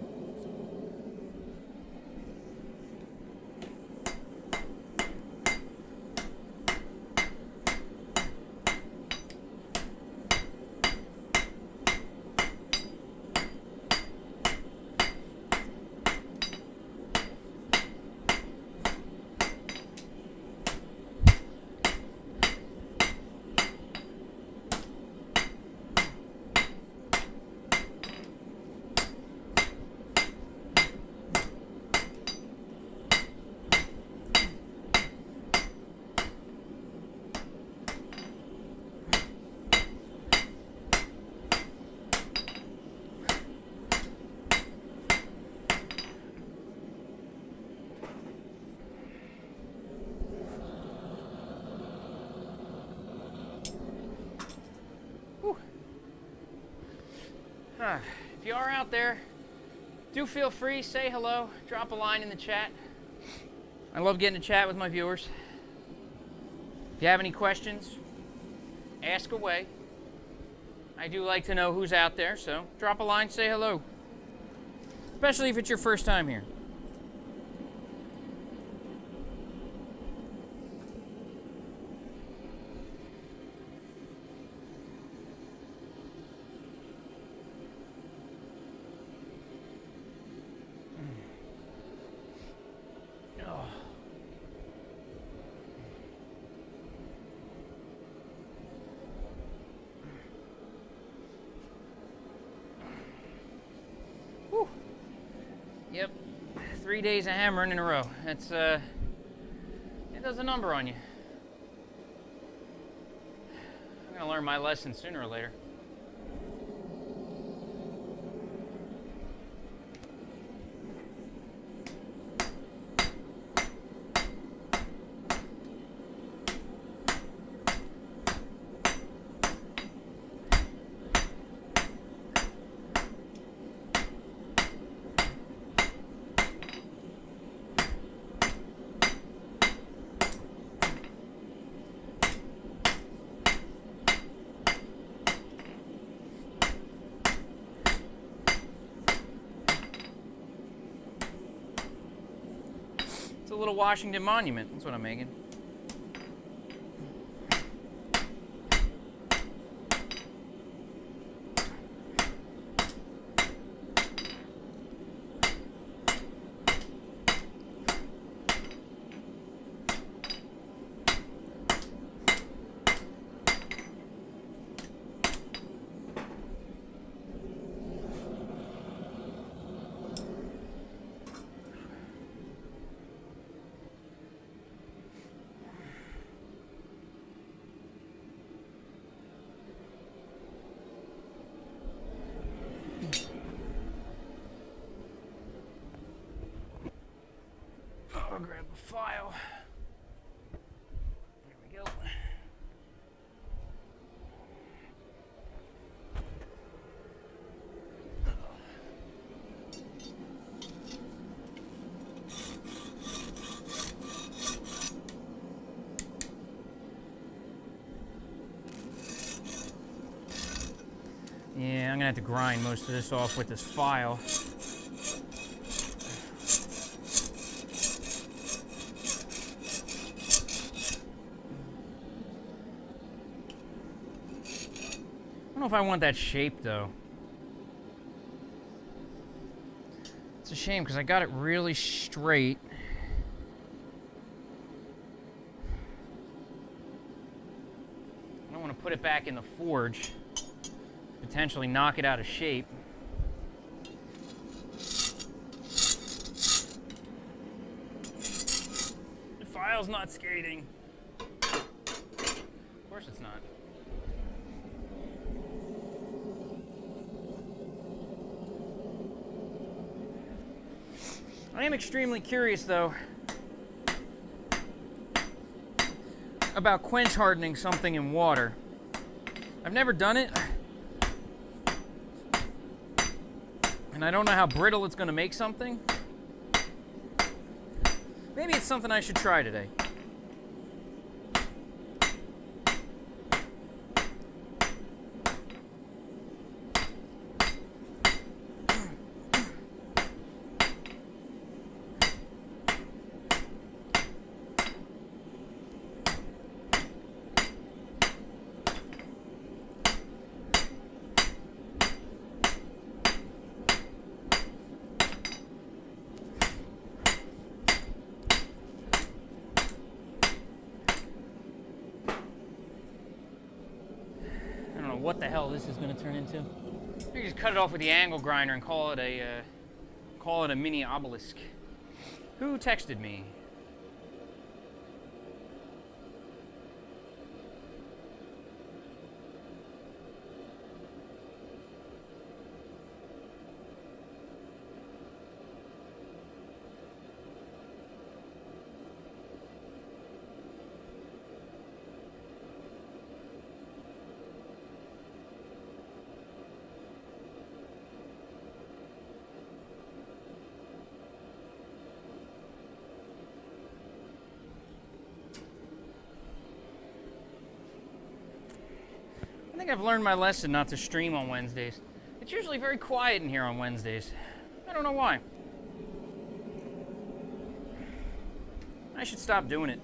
If you are out there, do feel free, say hello, drop a line in the chat. I love getting to chat with my viewers. If you have any questions, ask away. I do like to know who's out there, so drop a line, say hello. Especially if it's your first time here. Yep, 3 days of hammering in a row. That's, it does a number on you. I'm gonna learn my lesson sooner or later. It's a little Washington Monument. That's what I'm making. I'll grab a file. There we go. Yeah, I'm gonna have to grind most of this off with this file. I don't know if I want that shape though. It's a shame because I got it really straight. I don't want to put it back in the forge, potentially knock it out of shape. tile's not skating. Of course it's not. I am extremely curious, though, about quench hardening something in water. I've never done it, and I don't know how brittle it's going to make something. Maybe it's something I should try today. What the hell this is going to turn into. You just cut it off with the angle grinder and call it a mini obelisk. Who texted me? I think I've learned my lesson not to stream on Wednesdays. It's usually very quiet in here on Wednesdays. I don't know why. I should stop doing it.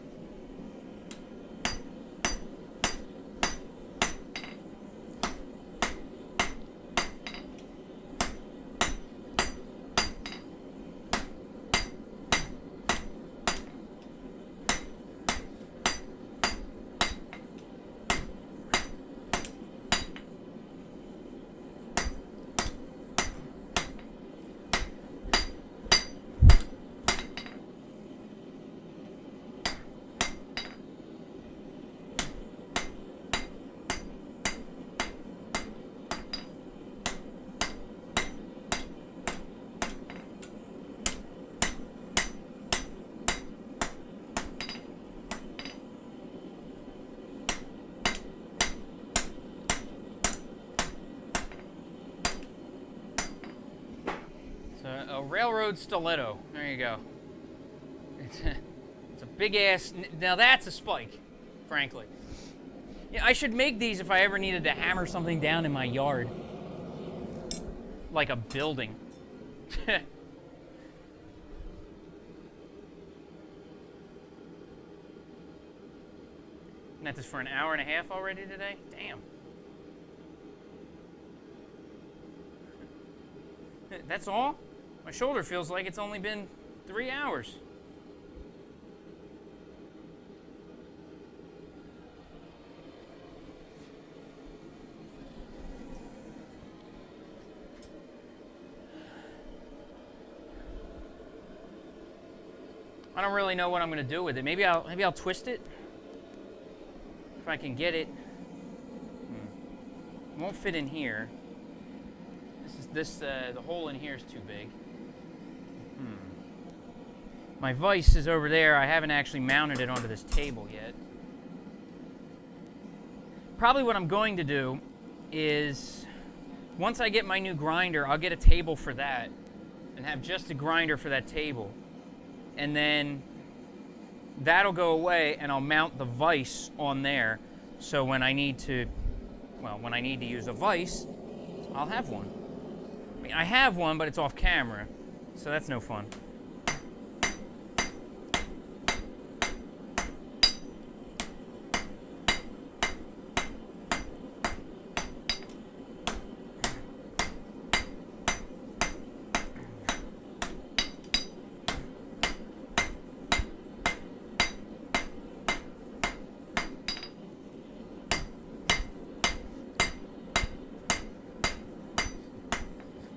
A railroad stiletto. There you go. It's a big ass. Now that's a spike, frankly. Yeah, I should make these if I ever needed to hammer something down in my yard, like a building. And that's just for an hour and a half already today? Damn. That's all? My shoulder feels like it's only been 3 hours. I don't really know what I'm going to do with it. Maybe I'll twist it if I can get it. It won't fit in here. The hole in here is too big. My vise is over there. I haven't actually mounted it onto this table yet. Probably what I'm going to do is, once I get my new grinder, I'll get a table for that and have just a grinder for that table. And then that'll go away and I'll mount the vise on there. So when I need to use a vise, I'll have one. I mean, I have one, but it's off camera, so that's no fun.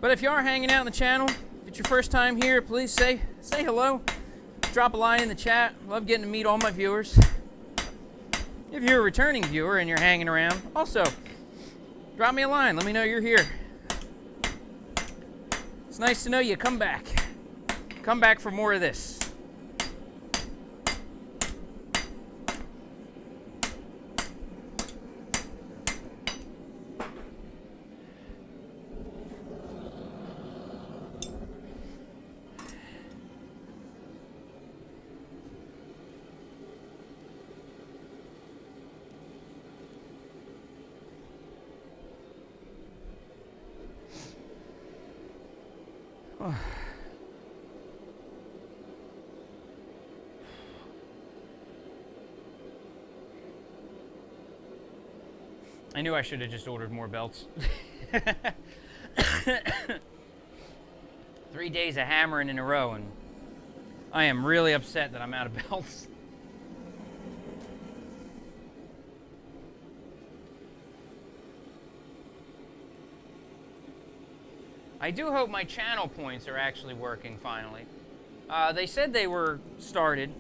But if you are hanging out in the channel, if it's your first time here, please say hello. drop a line in the chat. Love getting to meet all my viewers. If you're a returning viewer and you're hanging around, also drop me a line. Let me know you're here. It's nice to know you. Come back. Come back for more of this. I knew I should have just ordered more belts. 3 days of hammering in a row, and I am really upset that I'm out of belts. I do hope my channel points are actually working finally. They said they were started.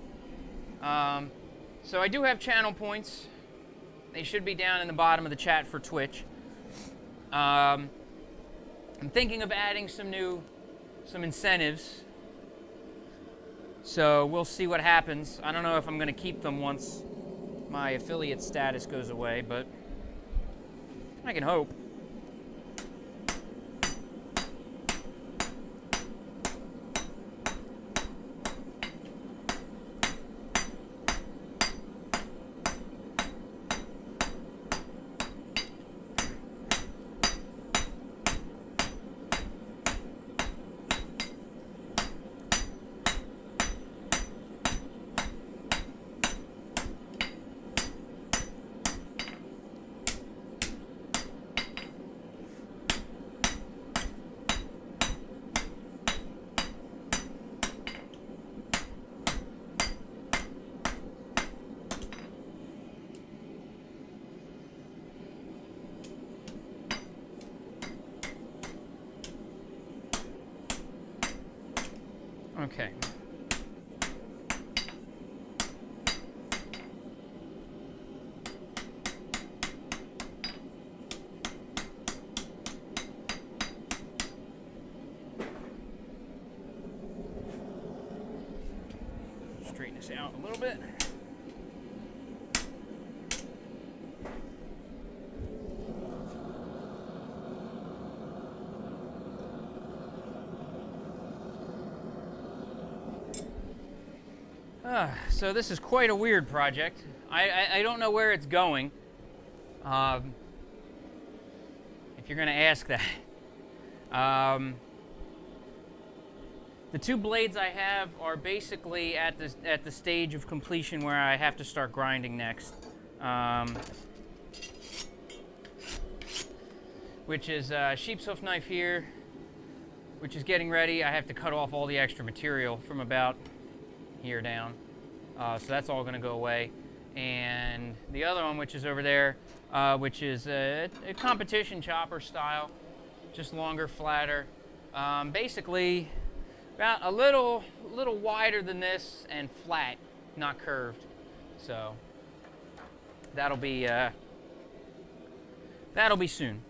So I do have channel points. They should be down in the bottom of the chat for Twitch. I'm thinking of adding some incentives. So we'll see what happens. I don't know if I'm going to keep them once my affiliate status goes away, but I can hope. Okay. Straighten this out a little bit. So this is quite a weird project. I don't know where it's going. If you're going to ask that. The two blades I have are basically at the stage of completion where I have to start grinding next. Which is a sheep's hoof knife here, which is getting ready. I have to cut off all the extra material from about here down. So that's all going to go away. And the other one, which is over there, which is a competition chopper style, just longer, flatter. Basically, about a little wider than this and flat, not curved. So that'll be soon.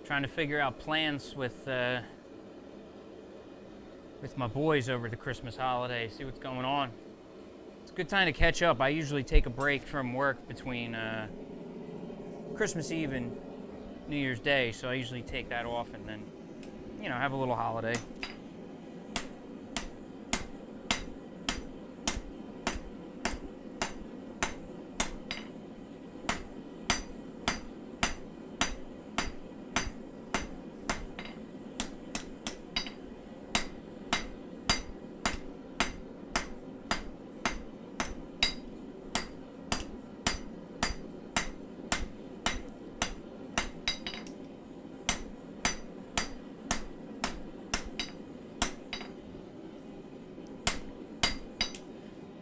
Trying to figure out plans with my boys over the Christmas holiday, see what's going on. It's a good time to catch up. I usually take a break from work between Christmas Eve and New Year's Day, so I usually take that off and then, you know, have a little holiday.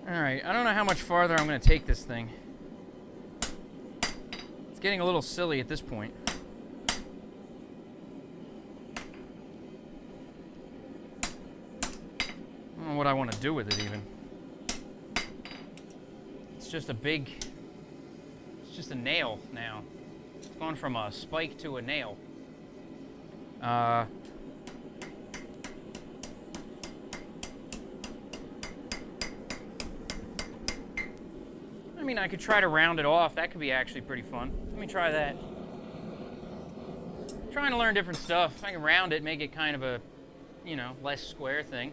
Alright, I don't know how much farther I'm going to take this thing. It's getting a little silly at this point. I don't know what I want to do with it even. It's just a nail now. It's gone from a spike to a nail. I mean, I could try to round it off. That could be actually pretty fun. Let me try that. Trying to learn different stuff. I can round it, make it kind of a, you know, less square thing.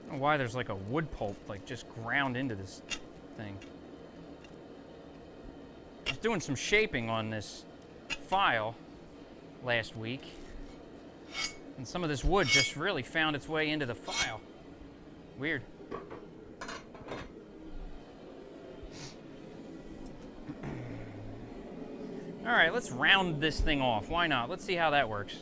I don't know why there's like a wood pulp like just ground into this thing. I was doing some shaping on this file last week, and some of this wood just really found its way into the file. Weird. All right, let's round this thing off. Why not? Let's see how that works.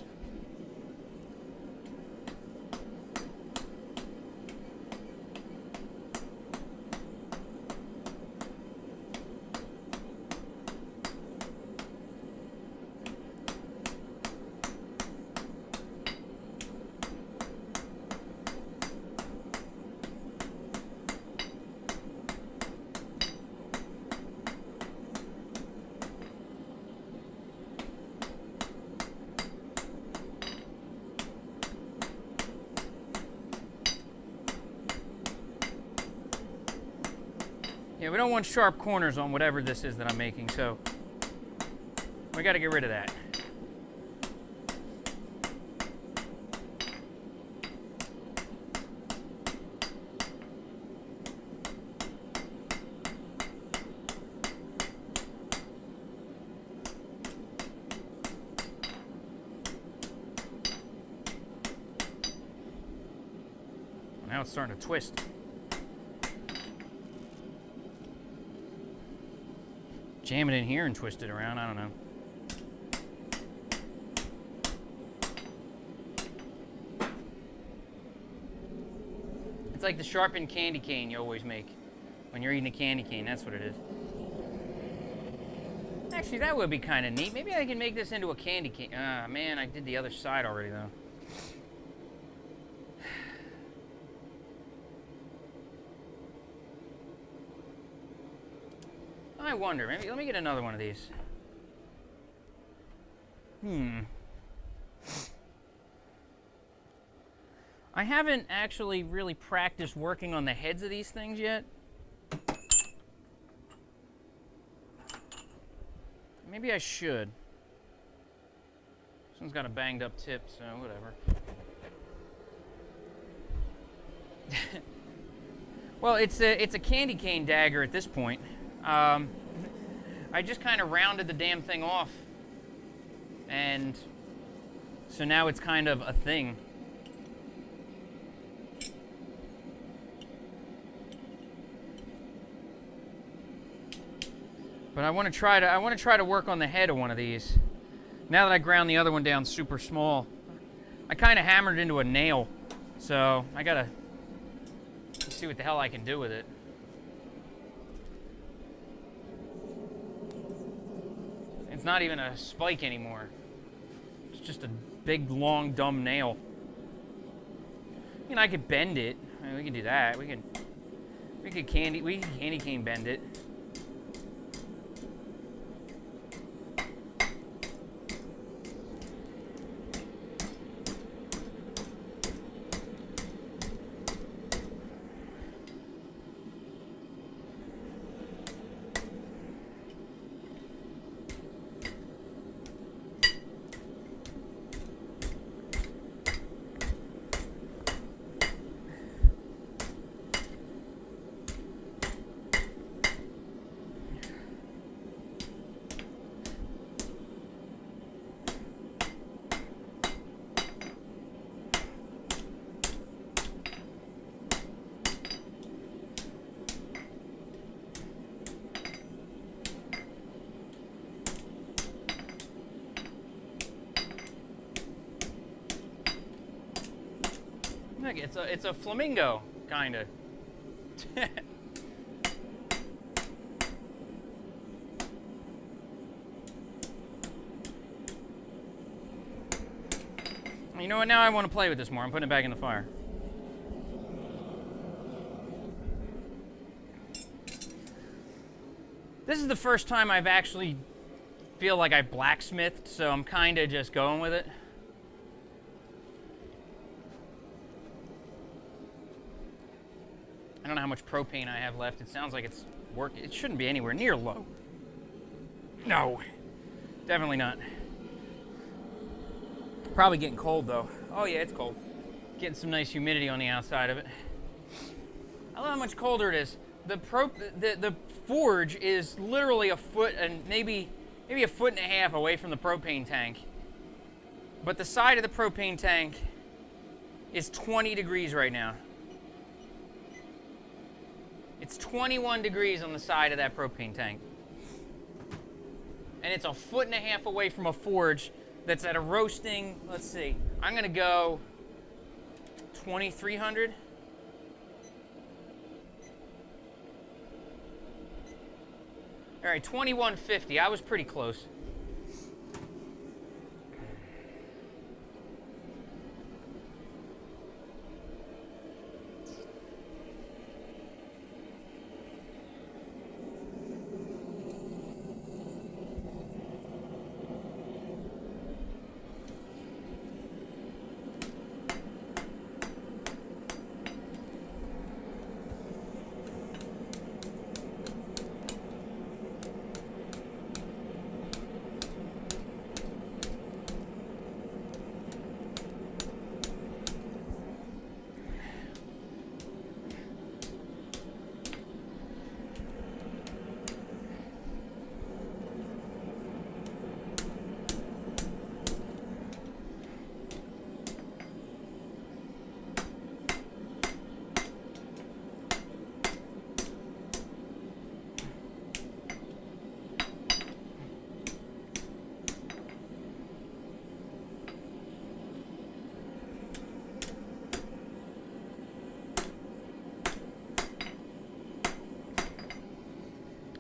Yeah, we don't want sharp corners on whatever this is that I'm making, so we got to get rid of that. Now it's starting to twist. Jam it in here and twist it around, I don't know. It's like the sharpened candy cane you always make when you're eating a candy cane, that's what it is. Actually, that would be kind of neat. Maybe I can make this into a candy cane. Ah, man, I did the other side already, though. I wonder, maybe, let me get another one of these. I haven't actually really practiced working on the heads of these things yet. Maybe I should. This one's got a banged up tip, so whatever. Well, it's a candy cane dagger at this point. I just kind of rounded the damn thing off. And so now it's kind of a thing. But I want to try to work on the head of one of these. Now that I ground the other one down super small, I kind of hammered it into a nail. So I gotta see what the hell I can do with it. It's not even a spike anymore. It's just a big, long, dumb nail. I mean, I could bend it. I mean, we can do that. We can candy cane bend it. Look, it's a flamingo, kinda. You know what? Now I want to play with this more. I'm putting it back in the fire. This is the first time I've actually feel like I blacksmithed, so I'm kind of just going with it. I don't know how much propane I have left. It sounds like it's working. It shouldn't be anywhere near low. No, definitely not. Probably getting cold though. Oh yeah, it's cold. Getting some nice humidity on the outside of it. I love how much colder it is. The forge is literally a foot and maybe a foot and a half away from the propane tank. But the side of the propane tank is 20 degrees right now. It's 21 degrees on the side of that propane tank. And it's a foot and a half away from a forge that's at a roasting, let's see, I'm gonna go 2,300. All right, 2,150, I was pretty close.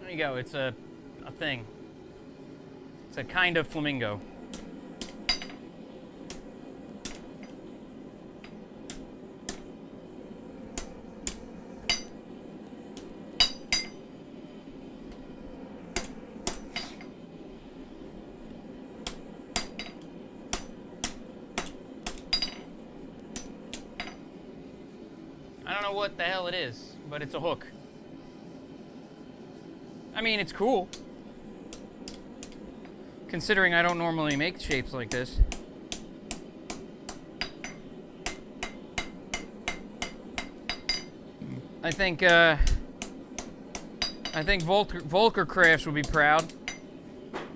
There you go, it's a thing. It's a kind of flamingo. I don't know what the hell it is, but it's a hook. I mean, it's cool. Considering I don't normally make shapes like this. I think I think Volker Crafts would be proud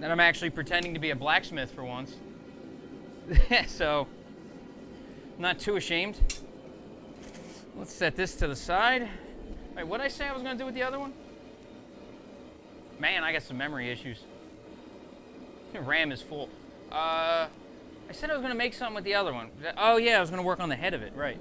that I'm actually pretending to be a blacksmith for once. So, not too ashamed. Let's set this to the side. Wait, what did I say I was going to do with the other one? Man, I got some memory issues. RAM is full. I said I was going to make something with the other one. Oh yeah, I was going to work on the head of it, right.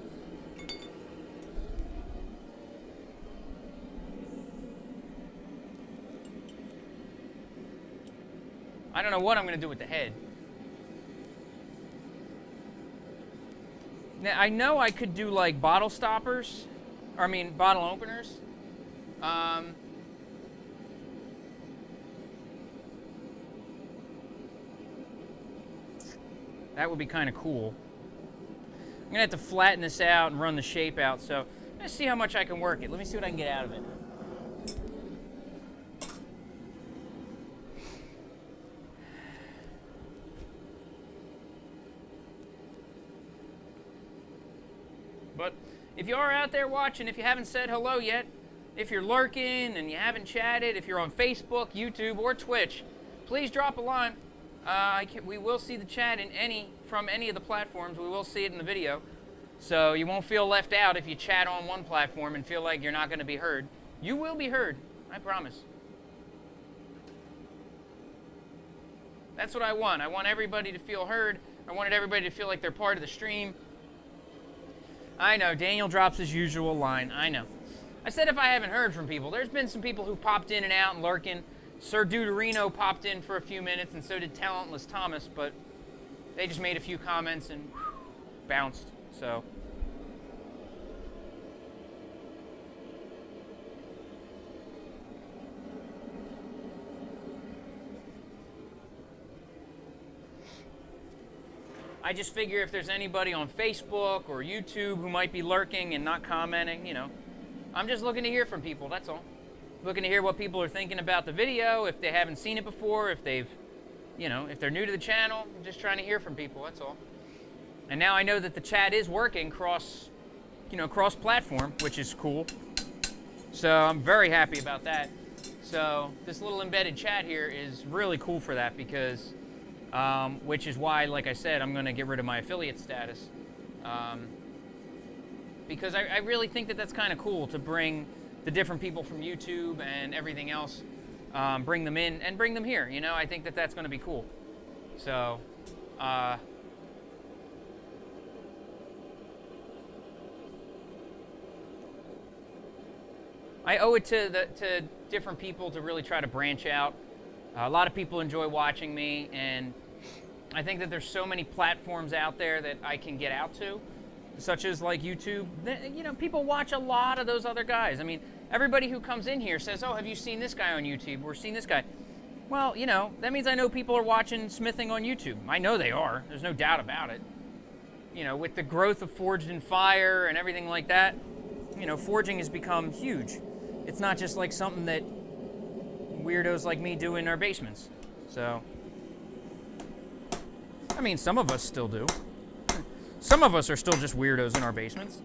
I don't know what I'm going to do with the head. Now, I know I could do like bottle stoppers, or I mean bottle openers. That would be kind of cool. I'm going to have to flatten this out and run the shape out, so let's see how much I can work it. Let me see what I can get out of it. But if you are out there watching, if you haven't said hello yet, if you're lurking and you haven't chatted, if you're on Facebook, YouTube, or Twitch, please drop a line. We will see the chat from any of the platforms. We will see it in the video. So you won't feel left out if you chat on one platform and feel like you're not going to be heard. You will be heard, I promise. That's what I want. I want everybody to feel heard. I wanted everybody to feel like they're part of the stream. I know, Daniel drops his usual line. I know. I said if I haven't heard from people. There's been some people who popped in and out and lurking. Sir Deuterino popped in for a few minutes, and so did Talentless Thomas, but they just made a few comments and bounced, so. I just figure if there's anybody on Facebook or YouTube who might be lurking and not commenting, you know, I'm just looking to hear from people, that's all. Looking to hear what people are thinking about the video, if they haven't seen it before, if they've, you know, if they're new to the channel. I'm just trying to hear from people, that's all. And now I know that the chat is working cross-platform, which is cool. So I'm very happy about that. So this little embedded chat here is really cool for that because, which is why, like I said, I'm going to get rid of my affiliate status. Because I really think that that's kind of cool to bring the different people from YouTube and everything else, bring them in and bring them here. You know, I think that that's going to be cool. So, I owe it to different people to really try to branch out. A lot of people enjoy watching me, and I think that there's so many platforms out there that I can get out to, such as like YouTube. You know, people watch a lot of those other guys. I mean, everybody who comes in here says, oh, have you seen this guy on YouTube or seen this guy? Well, you know, that means I know people are watching smithing on YouTube. I know they are. There's no doubt about it. You know, with the growth of Forged in Fire and everything like that, you know, forging has become huge. It's not just like something that weirdos like me do in our basements. So, I mean, some of us still do. Some of us are still just weirdos in our basements.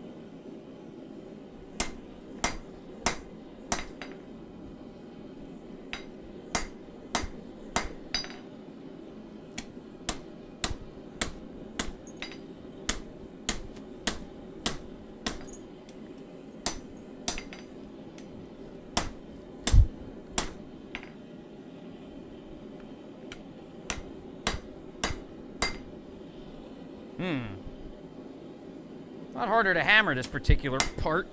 A lot harder to hammer this particular part.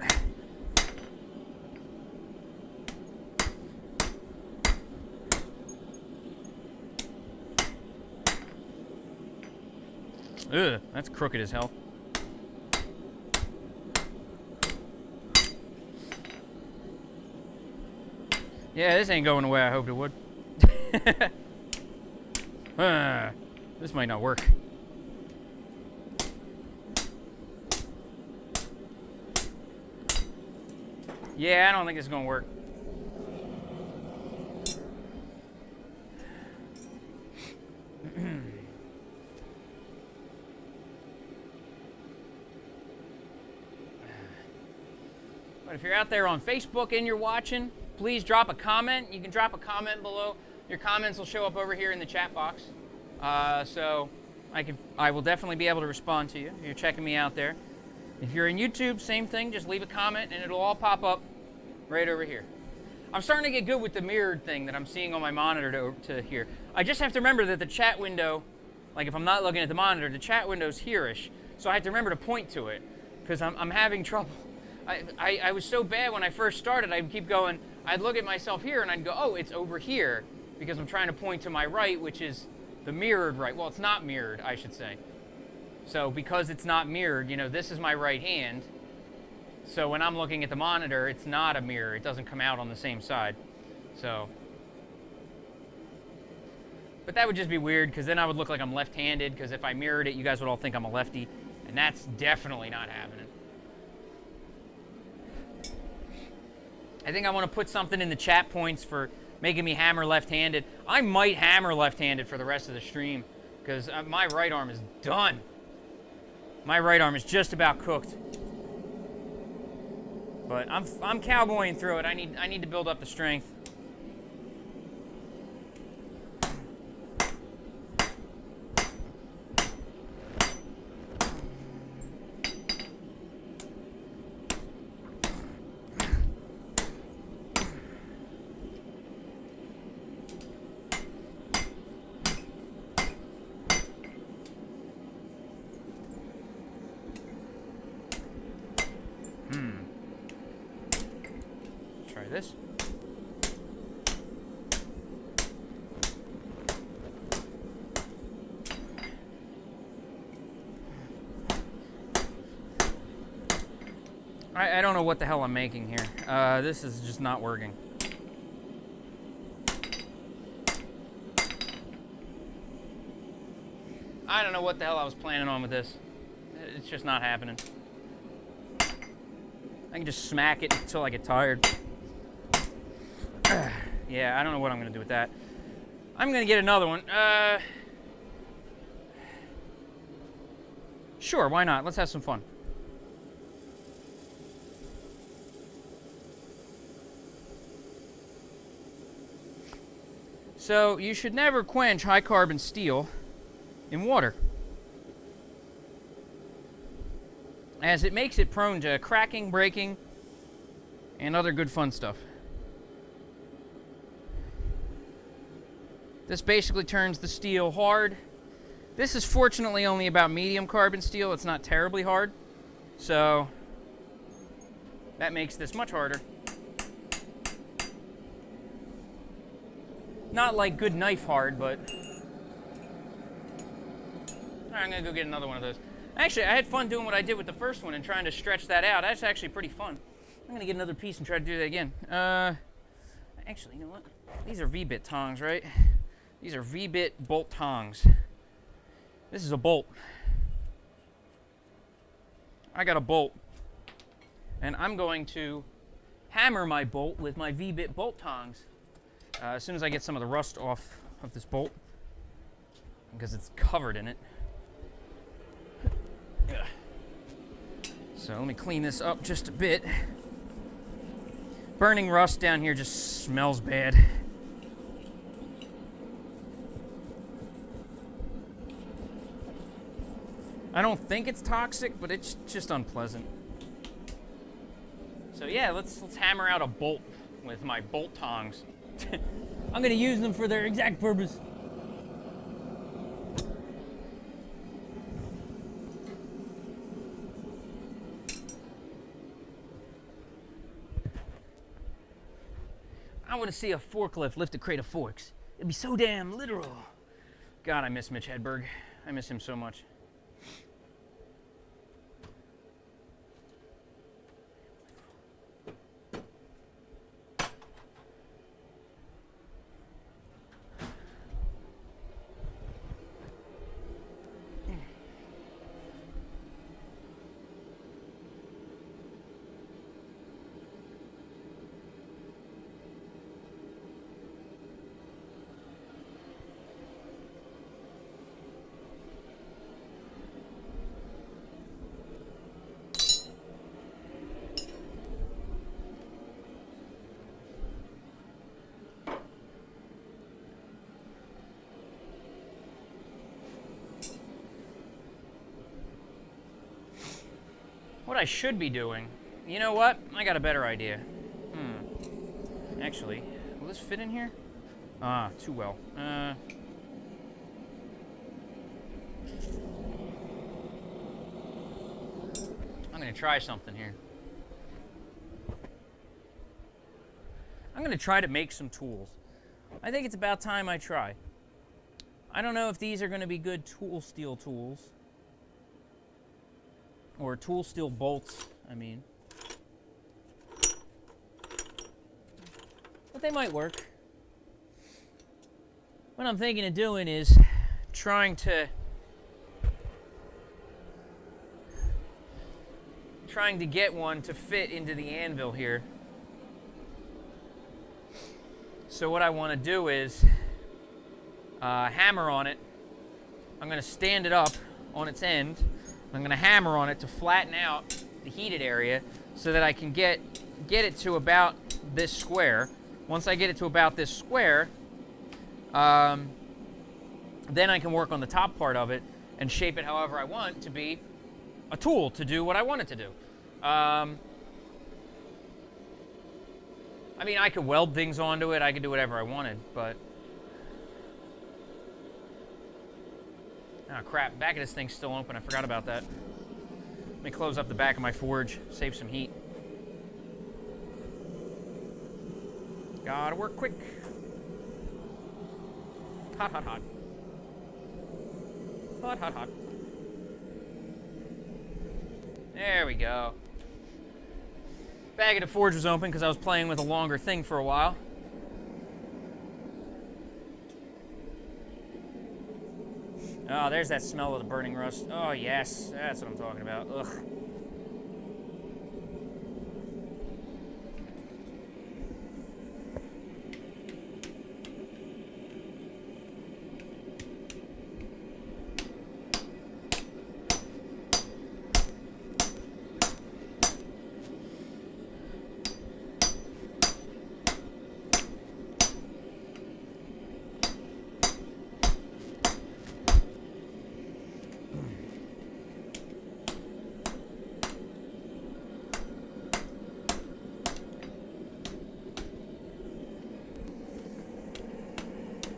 Ugh, that's crooked as hell. Yeah, this ain't going the way I hoped it would. This might not work. Yeah, I don't think this is going to work. But if you're out there on Facebook and you're watching, please drop a comment. You can drop a comment below. Your comments will show up over here in the chat box. So I will definitely be able to respond to you if you're checking me out there. If you're in YouTube, same thing. Just leave a comment and it'll all pop up right over here. I'm starting to get good with the mirrored thing that I'm seeing on my monitor to here. I just have to remember that the chat window, like if I'm not looking at the monitor, the chat window's here-ish. So I have to remember to point to it because I'm having trouble. I was so bad when I first started, I'd keep going, I'd look at myself here and I'd go, oh, it's over here because I'm trying to point to my right, which is the mirrored right. Well, it's not mirrored, I should say. So because it's not mirrored, you know, this is my right hand. So when I'm looking at the monitor, it's not a mirror. It doesn't come out on the same side. So, but that would just be weird because then I would look like I'm left-handed because if I mirrored it, you guys would all think I'm a lefty. And that's definitely not happening. I think I want to put something in the chat points for making me hammer left-handed. I might hammer left-handed for the rest of the stream because my right arm is done. My right arm is just about cooked. But I'm cowboying through it. I need to build up the strength. This. I don't know what the hell I'm making here. This is just not working. I don't know what the hell I was planning on with this. It's just not happening. I can just smack it until I get tired. Yeah, I don't know what I'm going to do with that. I'm going to get another one. Sure, why not? Let's have some fun. So, you should never quench high-carbon steel in water, as it makes it prone to cracking, breaking, and other good fun stuff. This basically turns the steel hard. This is fortunately only about medium carbon steel. It's not terribly hard. So that makes this much harder. Not like good knife hard, but I'm gonna go get another one of those. Actually, I had fun doing what I did with the first one and trying to stretch that out. That's actually pretty fun. I'm gonna get another piece and try to do that again. Actually, you know what? These are V-bit tongs, right? These are V-bit bolt tongs. This is a bolt. I got a bolt. And I'm going to hammer my bolt with my V-bit bolt tongs as soon as I get some of the rust off of this bolt, because it's covered in it. So let me clean this up just a bit. Burning rust down here just smells bad. I don't think it's toxic, but it's just unpleasant. So yeah, let's hammer out a bolt with my bolt tongs. I'm gonna use them for their exact purpose. I want to see a forklift lift a crate of forks. It'd be so damn literal. God, I miss Mitch Hedberg. I miss him so much. What I should be doing, you know what? I got a better idea. Actually, will this fit in here? Ah, too well. I'm gonna try something here. I'm gonna try to make some tools. I think it's about time I try. I don't know if these are gonna be good tool steel tools. Or tool steel bolts, I mean. But they might work. What I'm thinking of doing is trying to get one to fit into the anvil here. So what I want to do is hammer on it. I'm going to stand it up on its end. I'm going to hammer on it to flatten out the heated area so that I can get it to about this square. Once I get it to about this square, then I can work on the top part of it and shape it however I want to be a tool to do what I want it to do. I mean, I could weld things onto it. I could do whatever I wanted, but... Oh, crap. Back of this thing's still open. I forgot about that. Let me close up the back of my forge. Save some heat. Gotta work quick. Hot, hot, hot. Hot, hot, hot. There we go. Bag of the forge was open because I was playing with a longer thing for a while. Oh, there's that smell of the burning rust. Oh, yes. That's what I'm talking about. Ugh.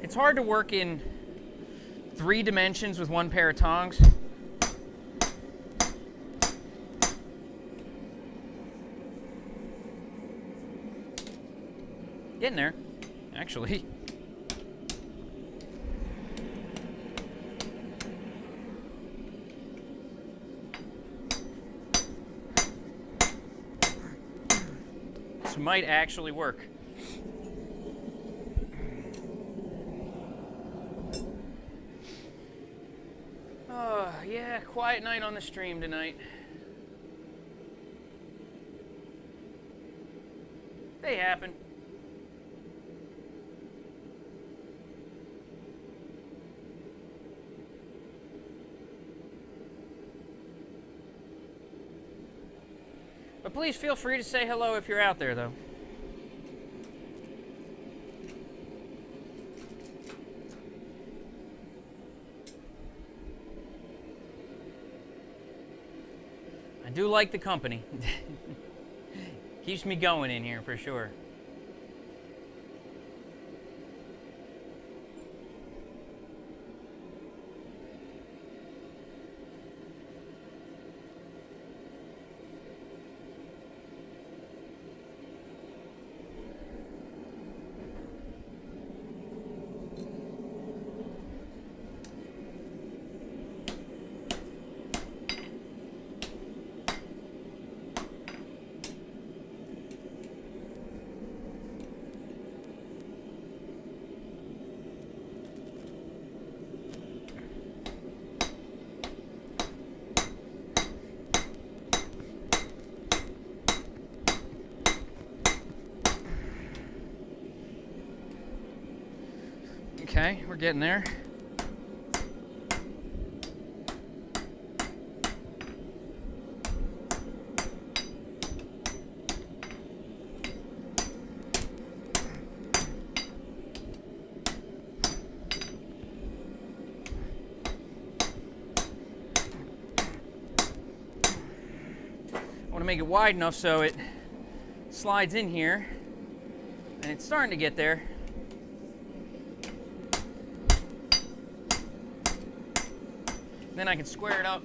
It's hard to work in 3 dimensions with one pair of tongs. Getting there, actually. This might actually work. Yeah, quiet night on the stream tonight. They happen. But please feel free to say hello if you're out there, though. I do like the company. Keeps me going in here for sure. Okay, we're getting there. make it wide enough so it slides in here, and it's starting to get there. Then I can square it up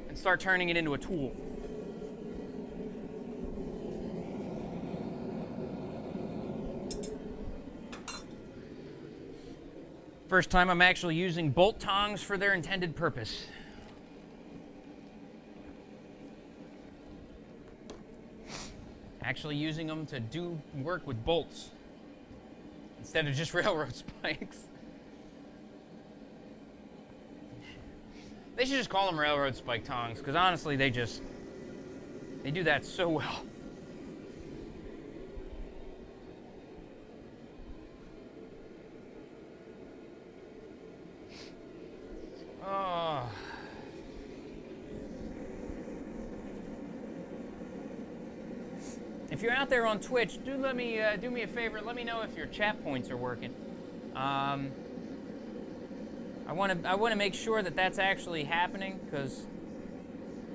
and start turning it into a tool. First time I'm actually using bolt tongs for their intended purpose. Actually using them to do work with bolts instead of just railroad spikes. They should just call them railroad spike tongs, because honestly they do that so well. Oh. If you're out there on Twitch, do me a favor. Let me know if your chat points are working. I want to make sure that that's actually happening, because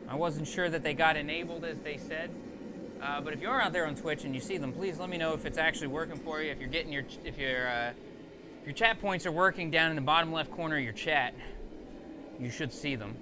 I wasn't sure that they got enabled as they said. But if you're out there on Twitch and you see them, please let me know if it's actually working for you. If you're getting your chat points are working down in the bottom left corner of your chat, you should see them.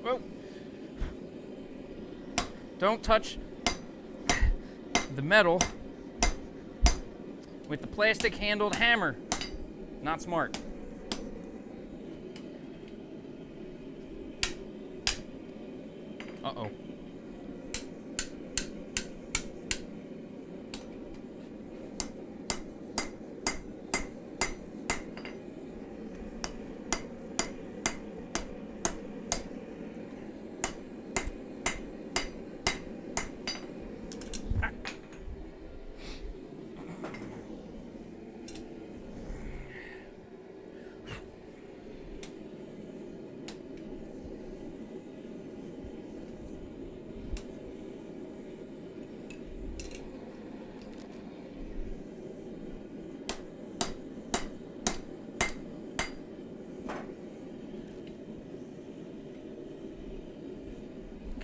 Whoa. Don't touch the metal with the plastic handled hammer. Not smart. Uh-oh.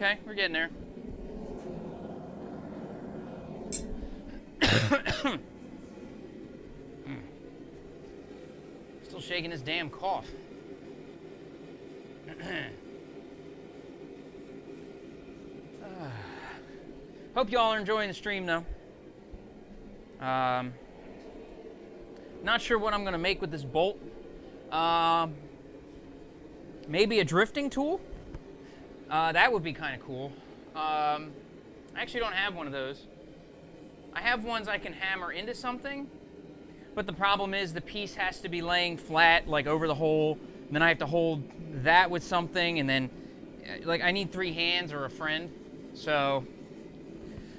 Okay, we're getting there. Still shaking this damn cough. Hope y'all are enjoying the stream though. Not sure what I'm gonna make with this bolt. Maybe a drifting tool? That would be kind of cool. I actually don't have one of those. I have ones I can hammer into something, but the problem is the piece has to be laying flat, like over the hole, and then I have to hold that with something, and then, like, I need 3 hands or a friend, so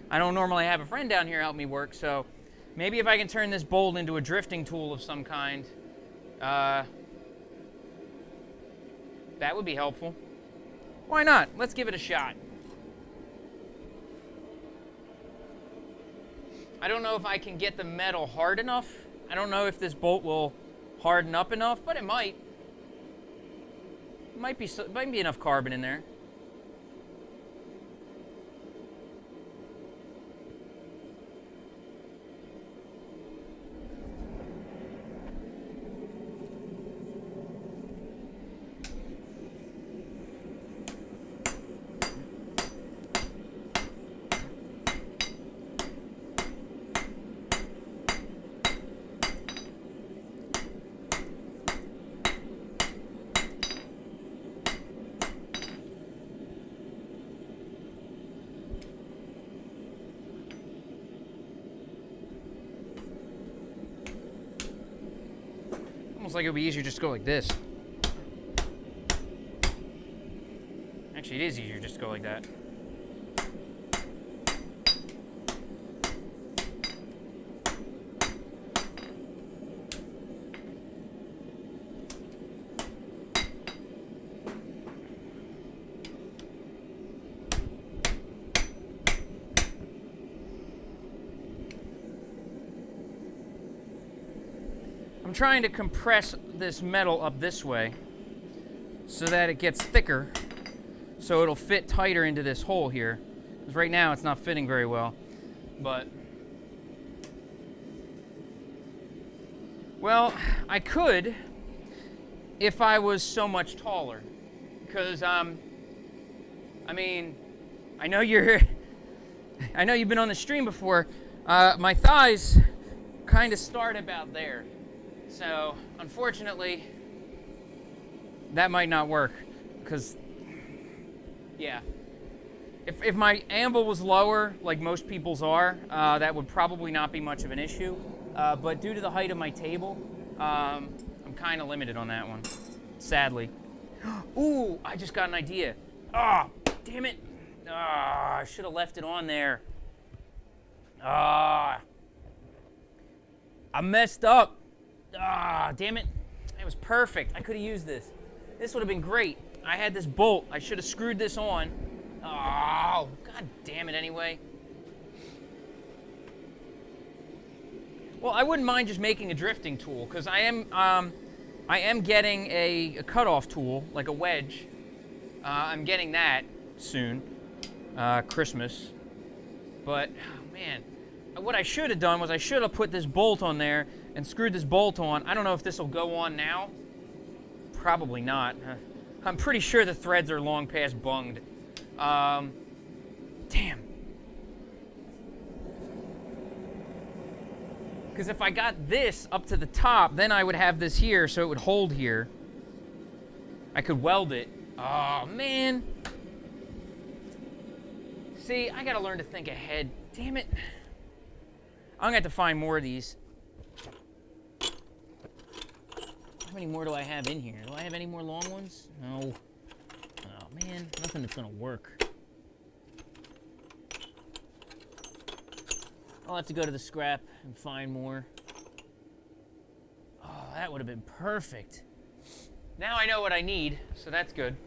I don't normally have a friend down here help me work, so maybe if I can turn this bolt into a drifting tool of some kind, that would be helpful. Why not? Let's give it a shot. I don't know if I can get the metal hard enough. I don't know if this bolt will harden up enough, but it might. Might be enough carbon in there. almost like it would be easier just to go like this. Actually, it is easier just to go like that. I'm trying to compress this metal up this way so that it gets thicker, so it'll fit tighter into this hole here. Because right now it's not fitting very well. But, well, I could if I was so much taller. Because, I mean, I know you've been on the stream before. My thighs kind of start about there. So, unfortunately, that might not work, because, yeah. If my anvil was lower, like most people's are, that would probably not be much of an issue. But due to the height of my table, I'm kind of limited on that one, sadly. Ooh, I just got an idea. Ah, oh, damn it. Ah, I should have left it on there. Ah, I messed up. Ah, damn it. It was perfect. I could have used this. This would have been great. I had this bolt. I should have screwed this on. Oh, god damn it anyway. Well, I wouldn't mind just making a drifting tool, because I am getting a cutoff tool, like a wedge. I'm getting that soon. Christmas. But, oh man. What I should have done was I should have put this bolt on there and screwed this bolt on. I don't know if this will go on now. Probably not. I'm pretty sure the threads are long past bunged. Damn. Because if I got this up to the top, then I would have this here, so it would hold here. I could weld it. Oh, man. See, I gotta learn to think ahead. Damn it. I'm gonna have to find more of these. How many more do I have in here? Do I have any more long ones? No. Oh man, nothing that's gonna work. I'll have to go to the scrap and find more. Oh, that would have been perfect. Now I know what I need, so that's good.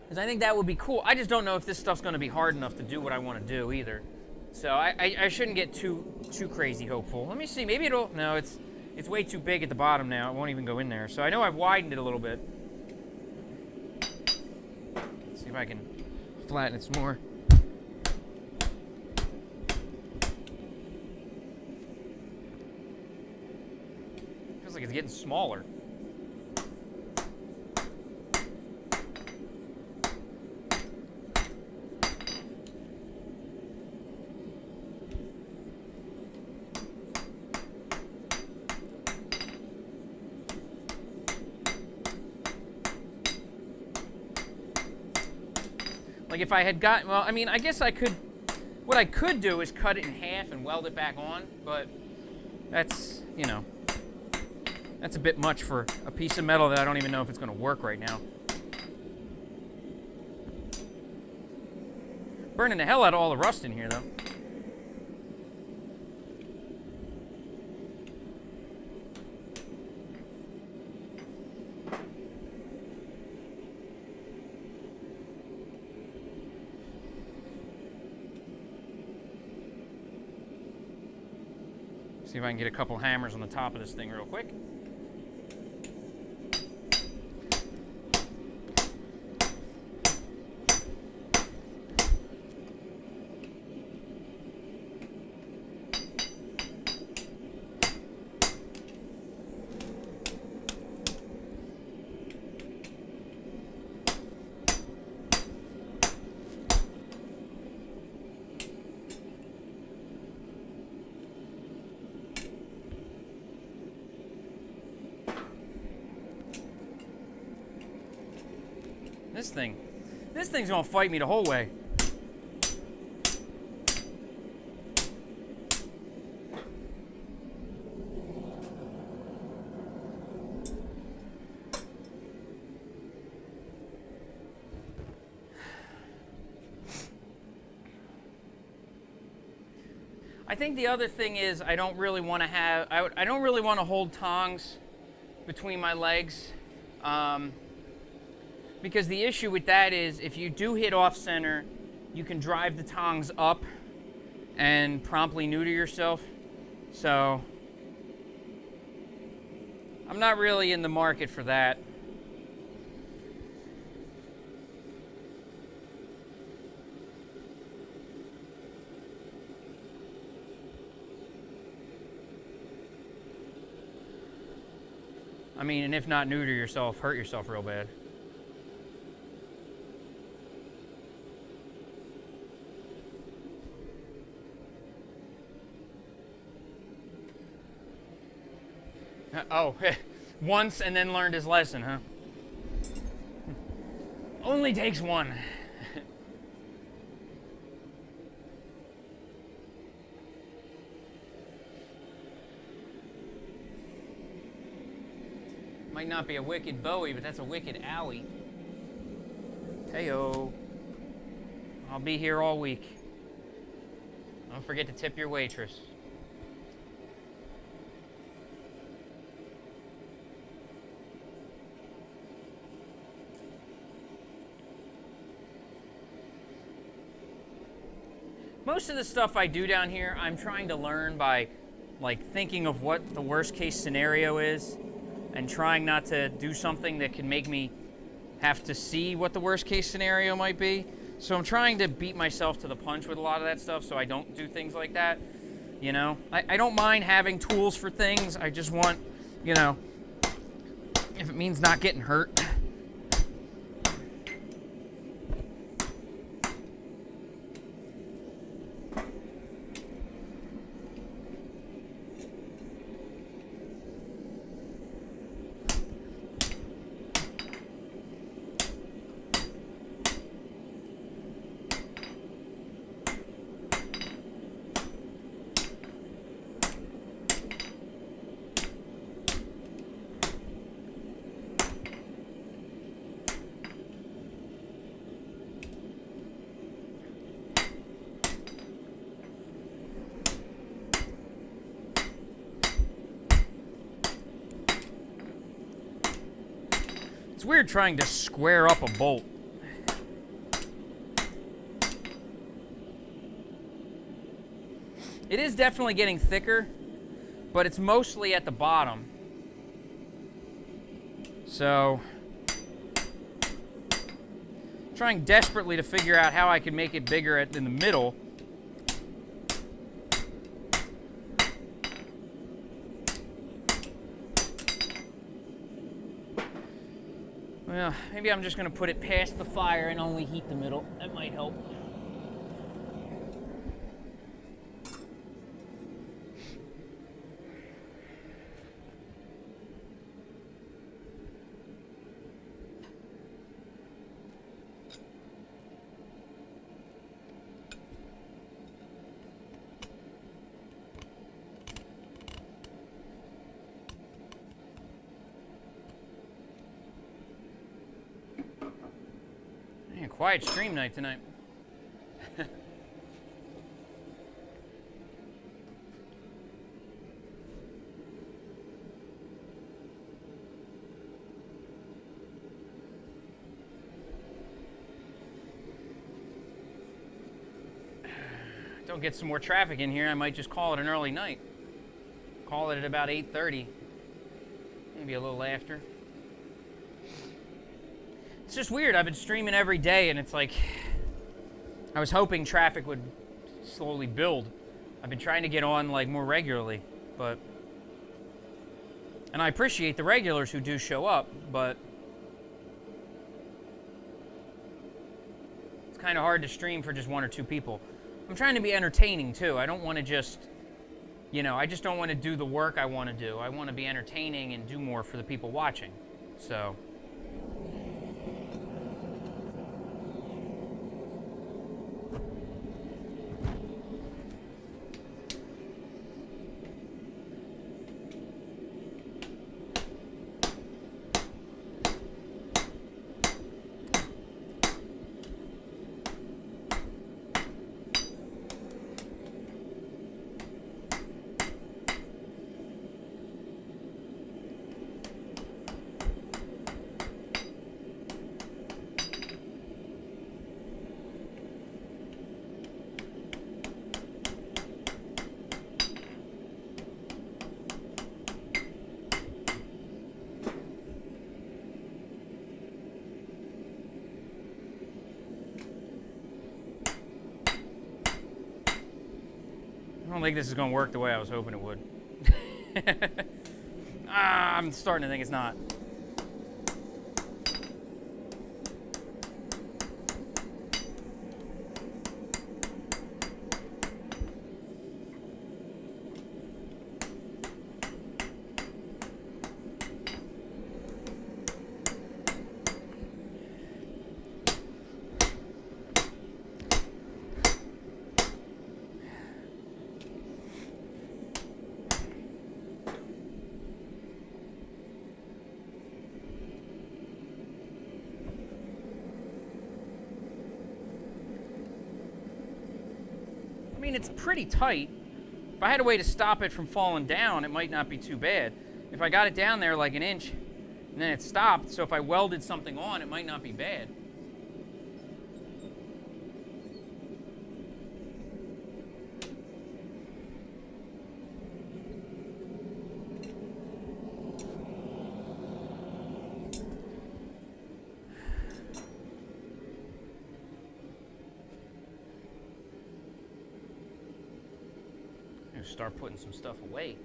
Because I think that would be cool. I just don't know if this stuff's gonna be hard enough to do what I want to do either. So I shouldn't get too crazy hopeful. Let me see, maybe it'll, no, it's way too big at the bottom now. It won't even go in there. So I know I've widened it a little bit. Let's see if I can flatten it some more. Feels like it's getting smaller. Like if I had got, well, I mean, I guess I could, what I could do is cut it in half and weld it back on, but that's, you know, that's a bit much for a piece of metal that I don't even know if it's going to work right now. Burning the hell out of all the rust in here, though. See if I can get a couple hammers on the top of this thing real quick. This thing's gonna fight me the whole way. I think the other thing is I don't really want to have, I don't really want to hold tongs between my legs. Because the issue with that is if you do hit off center, you can drive the tongs up and promptly neuter yourself. So I'm not really in the market for that. I mean, and if not neuter yourself, hurt yourself real bad. Oh, once and then learned his lesson, huh? Only takes one. Might not be a wicked Bowie, but that's a wicked owie. Heyo. I'll be here all week. Don't forget to tip your waitress. Most of the stuff I do down here, I'm trying to learn by like thinking of what the worst case scenario is and trying not to do something that can make me have to see what the worst case scenario might be. So I'm trying to beat myself to the punch with a lot of that stuff so I don't do things like that. You know, I don't mind having tools for things. I just want, you know, if it means not getting hurt. It's weird trying to square up a bolt. It is definitely getting thicker, but it's mostly at the bottom. So, trying desperately to figure out how I can make it bigger in the middle. Well, maybe I'm just going to put it past the fire and only heat the middle. That might help. Man, quiet stream night tonight. Don't get some more traffic in here, I might just call it an early night. Call it at about 8:30. Maybe a little after. It's just weird. I've been streaming every day, and it's like I was hoping traffic would slowly build. I've been trying to get on like more regularly, but and I appreciate the regulars who do show up, but it's kind of hard to stream for just one or two people. I'm trying to be entertaining too. I don't want to just, you know, I just don't want to do the work I want to do. I want to be entertaining and do more for the people watching. So don't think this is going to work the way I was hoping it would. I'm starting to think it's not. I mean, it's pretty tight. If I had a way to stop it from falling down, it might not be too bad. If I got it down there like an inch and then it stopped, so if I welded something on, it might not be bad. Start putting some stuff away.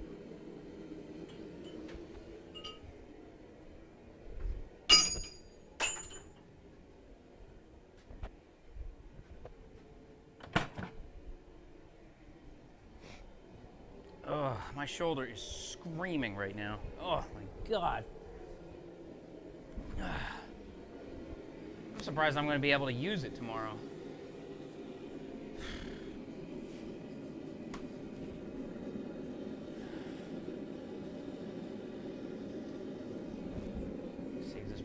Oh, my shoulder is screaming right now. Oh my God. I'm surprised I'm going to be able to use it tomorrow.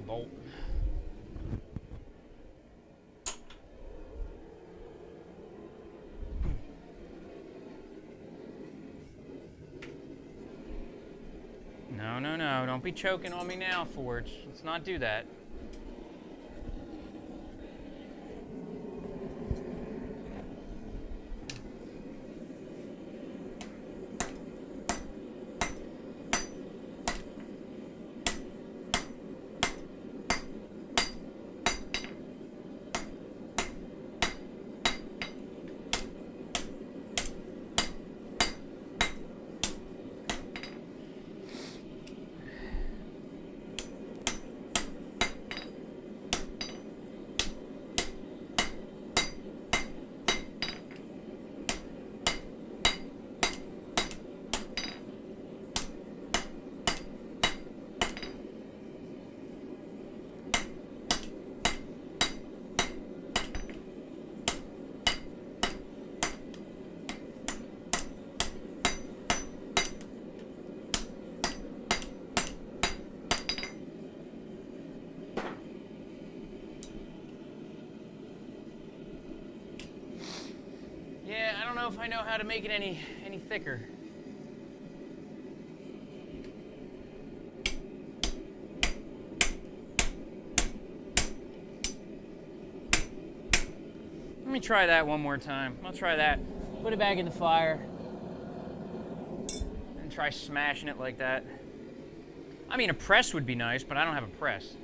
Bolt. No, no, no. Don't be choking on me now, Forge. Let's not do that. Yeah, I don't know if I know how to make it any thicker. Let me try that one more time. I'll try that. Put it back in the fire. And try smashing it like that. I mean, a press would be nice, but I don't have a press.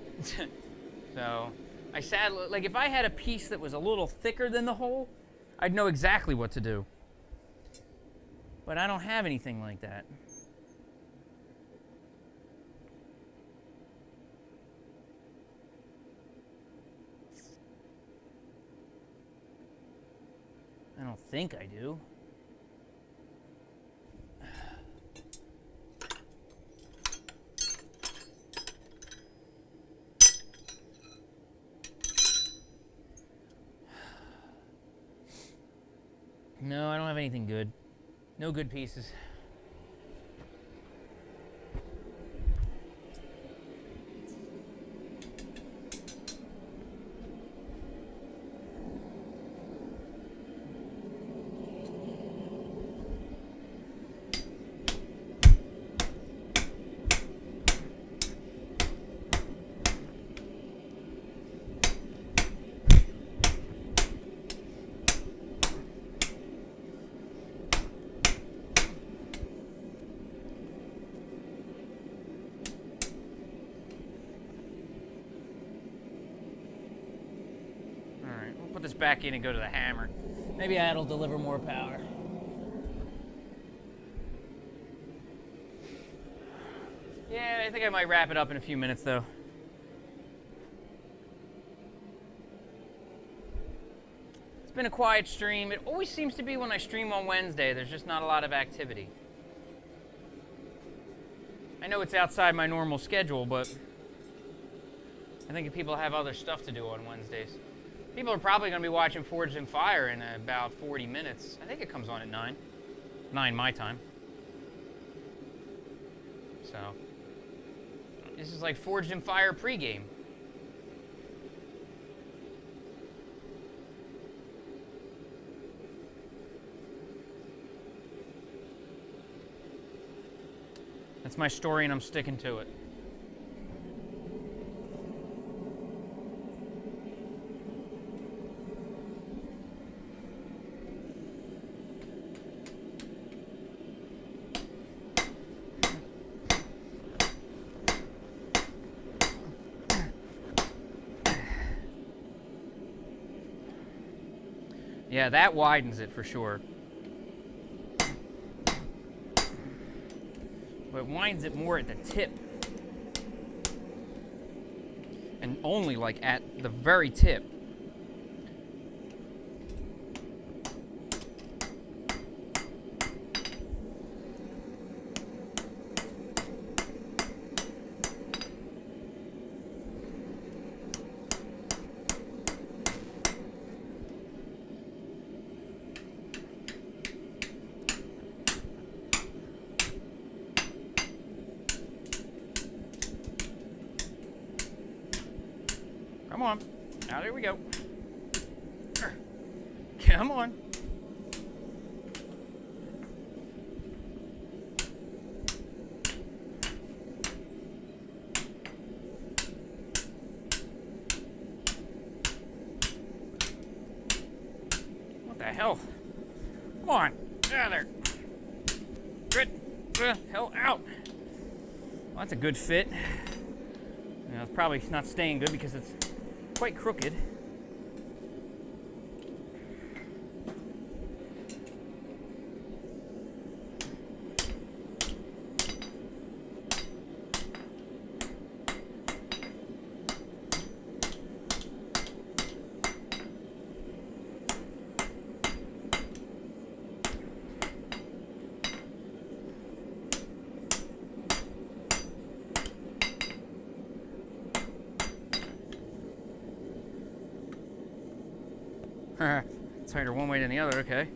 So, like if I had a piece that was a little thicker than the hole, I'd know exactly what to do. But I don't have anything like that. I don't think I do. No, I don't have anything good. No good pieces. Put this back in and go to the hammer. Maybe that'll deliver more power. I think I might wrap it up in a few minutes, though. It's been a quiet stream. It always seems to be when I stream on Wednesday. There's just not a lot of activity. I know it's outside my normal schedule, but I think people have other stuff to do on Wednesdays. People are probably going to be watching Forged in Fire in about 40 minutes. I think it comes on at 9. 9 my time. So, this is like Forged in Fire pregame. That's my story, and I'm sticking to it. Yeah, that widens it for sure. But it winds it more at the tip. And only like at the very tip. Come on. Now there we go. Come on. What the hell? Come on. Get out of there. Get the hell out. Well, that's a good fit. Now, it's probably not staying good because it's quite crooked. Tighter one way than the other, okay.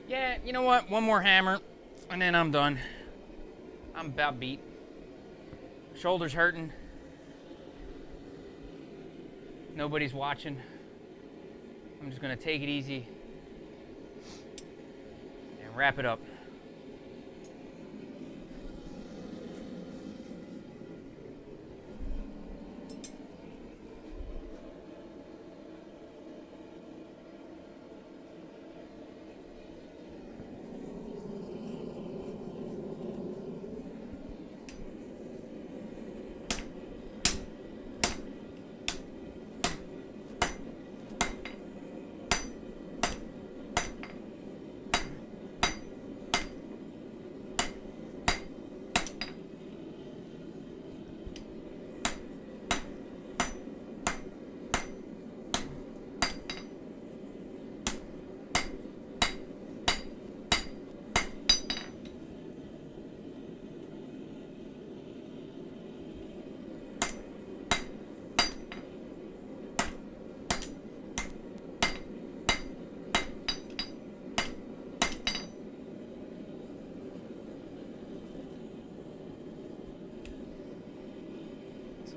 Yeah, you know what? One more hammer, and then I'm done. I'm about beat. Shoulder's hurting. Nobody's watching. I'm just gonna take it easy and wrap it up.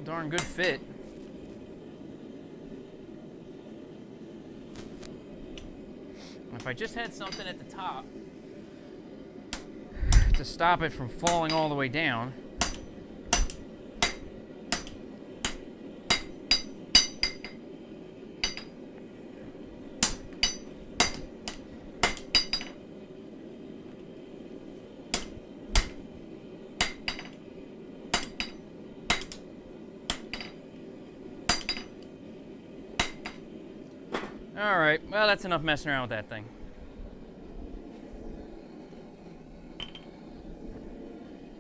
darn good fit. If I just had something at the top to stop it from falling all the way down. All right, well, that's enough messing around with that thing.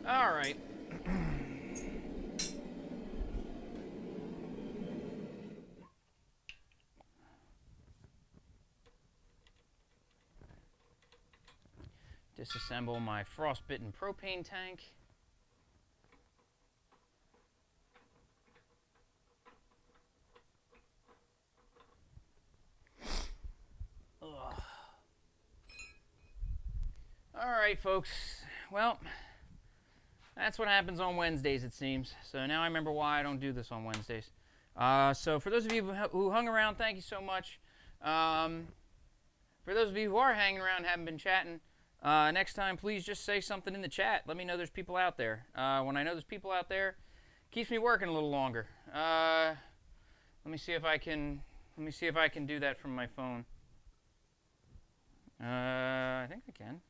All right. Disassemble my frostbitten propane tank. All right, folks. Well, that's what happens on Wednesdays, it seems. So now I remember why I don't do this on Wednesdays. So for those of you who hung around, thank you so much. For those of you who are hanging around and haven't been chatting, next time, please just say something in the chat. Let me know there's people out there. When I know there's people out there, it keeps me working a little longer. Let me see if I can do that from my phone. I think I can.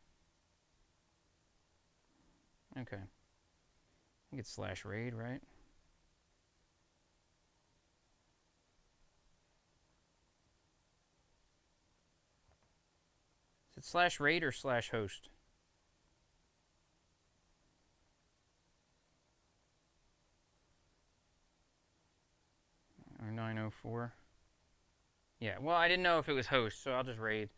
Okay. I think it's /raid, right? Is it /raid or /host? Or 904. Yeah, well, I didn't know if it was host, so I'll just raid.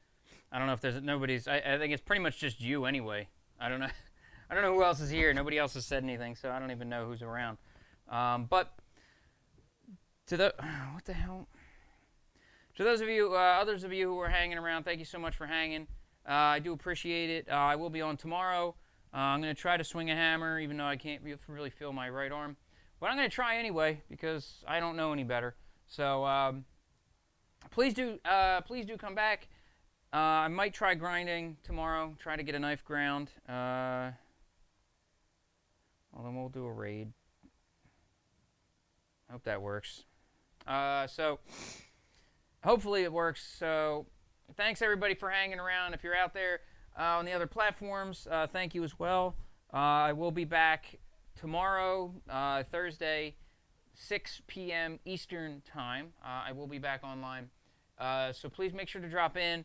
I don't know if there's nobody's. I think it's pretty much just you anyway. I don't know. I don't know who else is here. Nobody else has said anything, so I don't even know who's around. But to the what the hell? To those of you, others of you who are hanging around, thank you so much for hanging. I do appreciate it. I will be on tomorrow. I'm going to try to swing a hammer, even though I can't really feel my right arm. But I'm going to try anyway because I don't know any better. So please do come back. I might try grinding tomorrow. Try to get a knife ground. Well, then we'll do a raid. Hope that works. So hopefully it works. So thanks everybody for hanging around. If you're out there on the other platforms, thank you as well. I will be back tomorrow, Thursday, 6 p.m. Eastern time. I will be back online. So please make sure to drop in.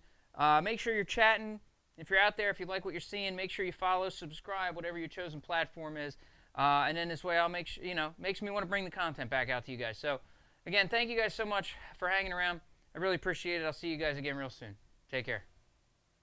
Make sure you're chatting. If you're out there, if you like what you're seeing, make sure you follow, subscribe, whatever your chosen platform is. And then this way I'll make sure, makes me want to bring the content back out to you guys. So again, thank you guys so much for hanging around. I really appreciate it. I'll see you guys again real soon. Take care.